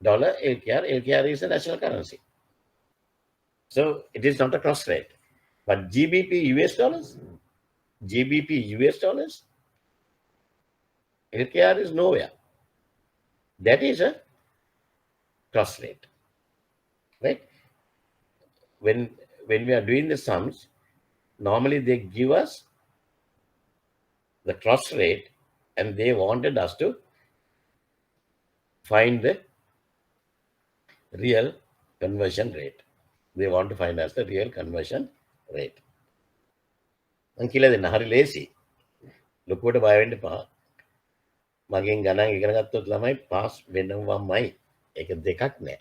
LKR is a national currency. So it is not a cross rate. But GBP US dollars, LKR is nowhere. That is a cross rate, right? When we are doing the sums, normally they give us the cross rate and they wanted us to find the real conversion rate. They want to find us the real conversion rate. මං කියලා දෙන්න හරි ලේසි. ලොකුවට බය වෙන්න එපා. මගෙන් ගණන් ඉගෙන ගත්තොත් ළමයි පාස් වෙනවමයි. ඒක දෙකක් නෑ.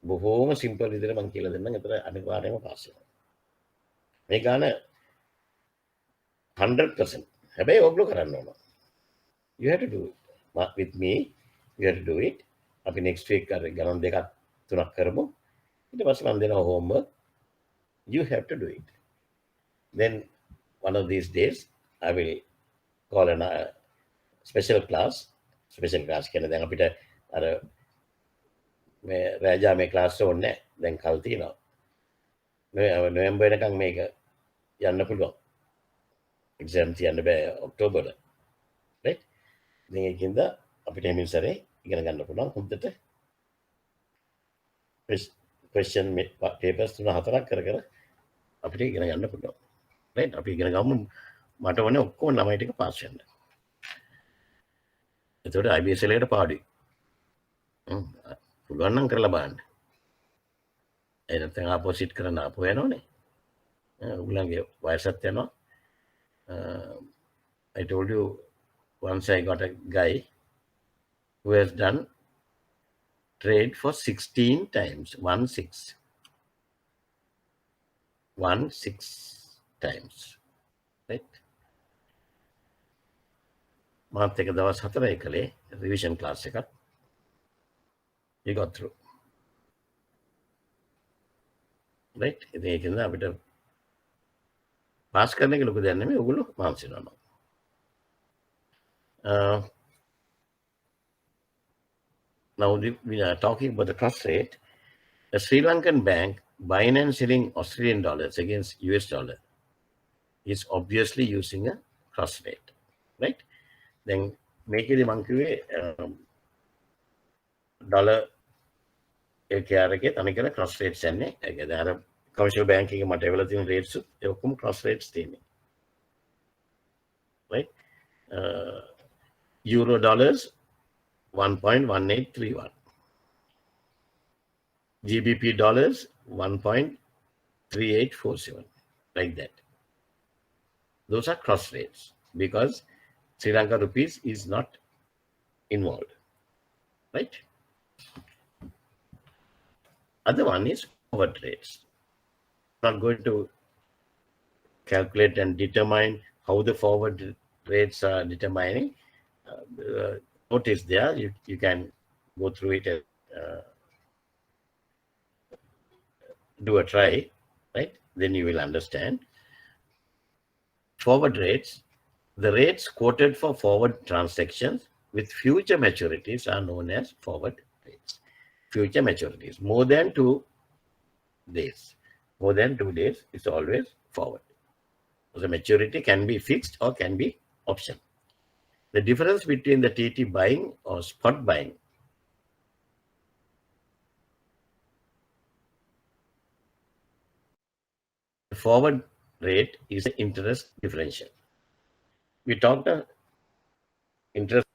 බොහෝම සිම්පල් විදිහට මං කියලා දෙන්නම්. ඒතර අනිවාර්යයෙන්ම පාස් වෙනවා. මේ ගාන 100%. හැබැයි ඔග්ලෝ කරන්න ඕන. You have to do it. With me, you have to do it. අපි next week අර ගණන් දෙකක් තුනක් කරමු. ඊට පස්සේ මම දෙනවා homework. You have to do it. Then one of these days, I will call a special class. Special class කියන්නේ දැන් අපිට අර මේ රාජා මේ ක්ලාස් ඕනේ දැන් කල් තියෙනවා. නොවැම්බර් වෙනකන් මේක යන්න පුළුවන්. එක්සෑම් තියන්න බෑ ඔක්තෝබර්. right? ඉතින් ඒකින්ද අපිට හැමින් සැරේ ඉගෙන ගන්න පුළුවන් හොඳට question papers 3-4ක් කර අපිට ඉගෙන ගන්න පුළුවන්. right? අපි ඉගෙන ගමු මට ඕනේ ඔක්කොම ළමයි ටික පාස් වෙන්න. එතකොට IBSL එකට පාඩුයි. පුළුවන් නම් කරලා බලන්න. ඒ නැත්නම් ආපොසිට් කරන්න ආපහු යනවනේ. උගලන්ගේ වයසත් යනවා. I told you once I got a guy who has done trade for 16 times, 16 times, right? මාත් එක දවස් 4යි කලේ රිවිෂන් ක්ලාස් එකක්. he got through, right? ඉතින් ඒකෙන්ද අපිට පාස් කරන එක ලොකු දෙයක් නෙමෙයි. ඔයගොල්ලෝ මාන්සි වෙනවා. Now we are talking about the cross rate. A Sri Lankan bank buying and selling Australian dollars against US dollar is obviously using a cross rate, right? Then make it මං කිව්වේ dollar LKR එකේ තනිකර cross rates යන්නේ. ඒක දැන් අර commercial bank එකේ මට එවලා තියෙන rates ඒ ඔක්කොම cross rates තියෙන්නේ. right? Euro dollars 1.1831. GBP dollars 1.3847. Like that. Those are cross rates because Sri Lanka rupees is not involved. Right? Other one is forward rates. Not going to calculate and determine how the forward rates are determining. Note is there. You can go through it and do a try, right? Then you will understand. Forward rates, the rates quoted for forward transactions with future maturities are known as forward rates. Future maturities, more than 2 days. More than 2 days is always forward. The maturity can be fixed or can be option. The difference between the TT buying or spot buying the forward rate is the interest differential. We talked about interest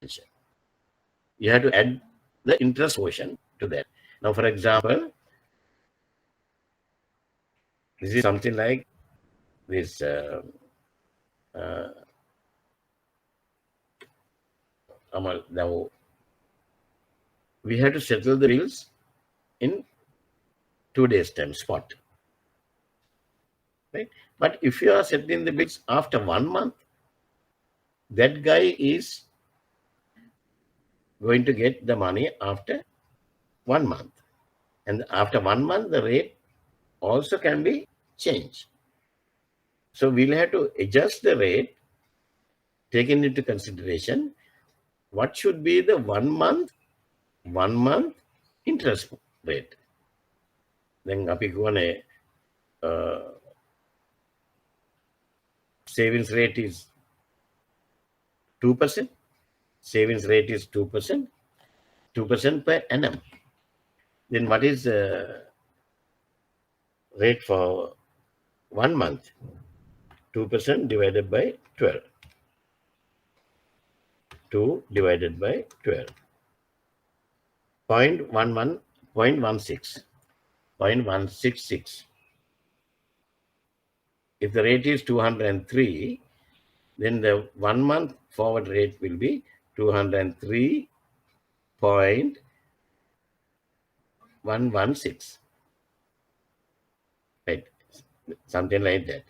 differential. You have to add the interest portion to that. Now, for example, this is something like this Amal, now we have to settle the bills in 2 days time spot, right? But if you are settling the bills after 1 month, that guy is going to get the money after 1 month, and after 1 month the rate also can be changed. So we'll have to adjust the rate, taking into consideration what should be the 1 month interest rate. Then අපි කියවනේ savings rate is 2%. Savings rate is 2%, 2% per annum. Then what is the rate for 1 month? 2% divided by 12. 2 divided by 12. 0.11, 0.16. 0.166. If the rate is 203, then the 1 month forward rate will be 203.116. Right, something like that.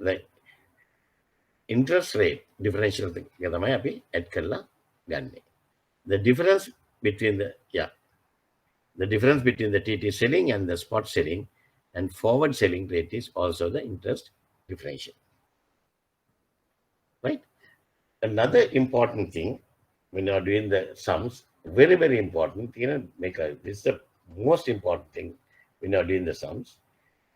Right. Interest rate differential thing. Add karla ganne. The difference between the TT selling and the spot selling and forward selling rate is also the interest differential. Right. Another important thing when you are doing the sums, very, very important, this is the most important thing when you are doing the sums,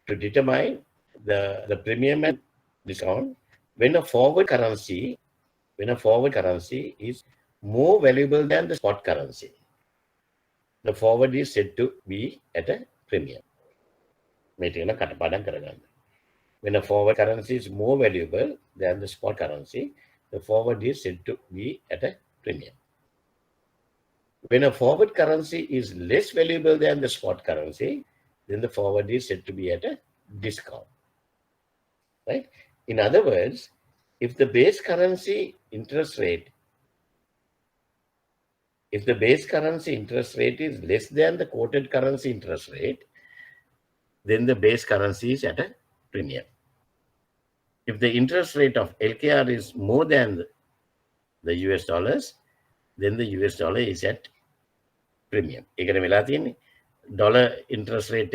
to determine the premium and discount when a forward currency is more valuable than the spot currency. The forward is said to be at a premium. When a forward currency is more valuable than the spot currency, the forward is said to be at a premium. When a forward currency is less valuable than the spot currency, then the forward is said to be at a discount. Right? In other words, if the base currency interest rate is less than the quoted currency interest rate, then the base currency is at a premium. If the interest rate of LKR is more than the US dollars, then the US dollar is at premium. Dollar interest rate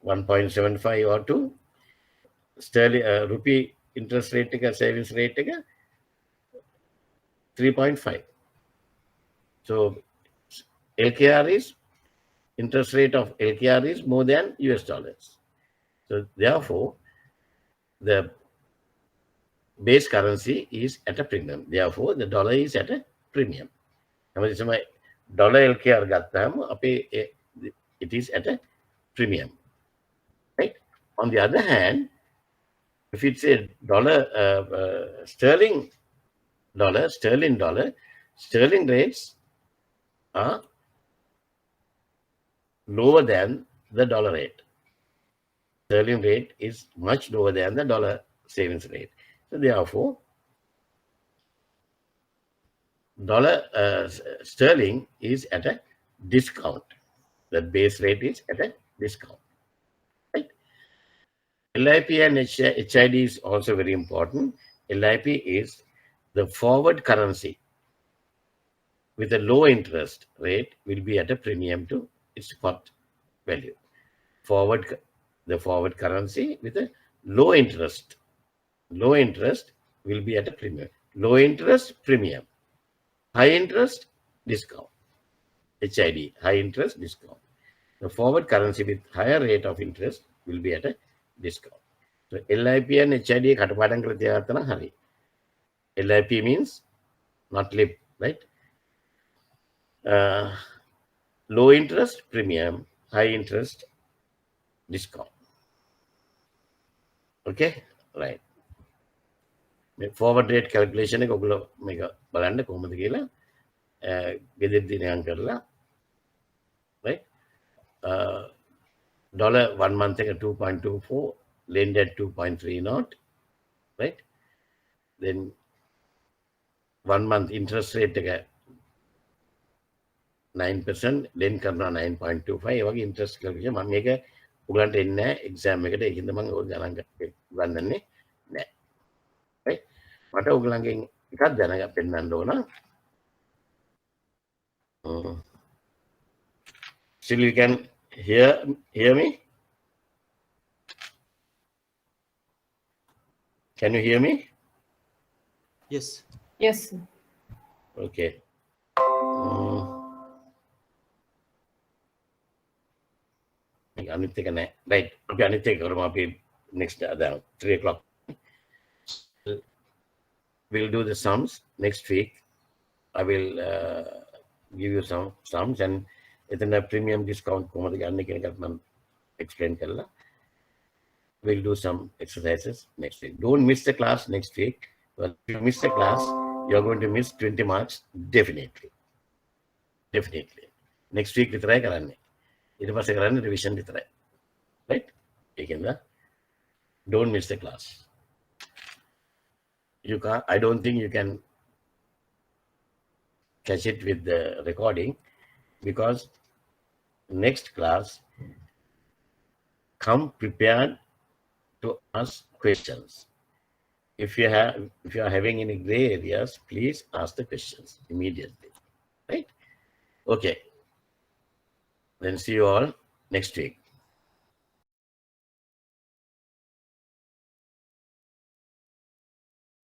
1.75 or 2. Sterling rupee interest rate savings rate 3.5. So interest rate of LKR is more than US dollars. So therefore, the base currency is at a premium. Therefore, the dollar is at a premium. Dollar LKR it is at a premium. Right? On the other hand, if it's a sterling rates are lower than the dollar rate. Sterling rate is much lower than the dollar savings rate. So therefore, sterling is at a discount. The base rate is at a discount. Right? LIP and HID is also very important. LIP is the forward currency with a low interest rate will be at a premium to its spot value. The forward currency with a low interest will be at a premium. Low interest, premium. High interest, discount. HID, high interest, discount. The forward currency with higher rate of interest will be at a discount. So LIP and HID katapadam kala tiyatana hari. LIP means not lip, right? Low interest, premium. High interest, discount. Okay, right. Forward rate calculation එක ඔයගොල්ලෝ මේක බලන්න කොහොමද කියලා ගෙදරදී නිකන් කරලා right dollar 1 month 2.24, lend at 2.3 not, right? Then 1 month interest rate 9%, lend කරනවා 9.25. ඒ වගේ interest කරගෙන මම මේක උගලන්ට එන්නේ නැහැ exam එකට. ඒකින්ද මම ඔය ගණන් ගන්නන්නේ නැහැ. right? මට උගලන්ගෙන් එකක් දැනගන්න පෙන්නන්න ඕන. Still you can hear me? Can you hear me? Yes. Yes, sir. Okay. අනිත් එක නෑ. Right. Okay, අනිත් එක කරමු අපි next 3 o'clock. We'll do the sums next week. I will give you some sums and එතන premium discount කොහොමද ගන්න කියන එකත් මම explain කරලා. We'll do some exercises next week. Don't miss the class next week. Well, if you miss the class, you're going to miss 20 marks definitely. Definitely. Next week විතරයි කරන්නේ. ඊට පස්සේ කරන්නේ revision විතරයි. Right? ඒකෙන්ද don't miss the class. I don't think you can catch it with the recording because next class come prepared to ask questions. If you are having any gray areas, please ask the questions immediately. Right? Okay. Then see you all next week.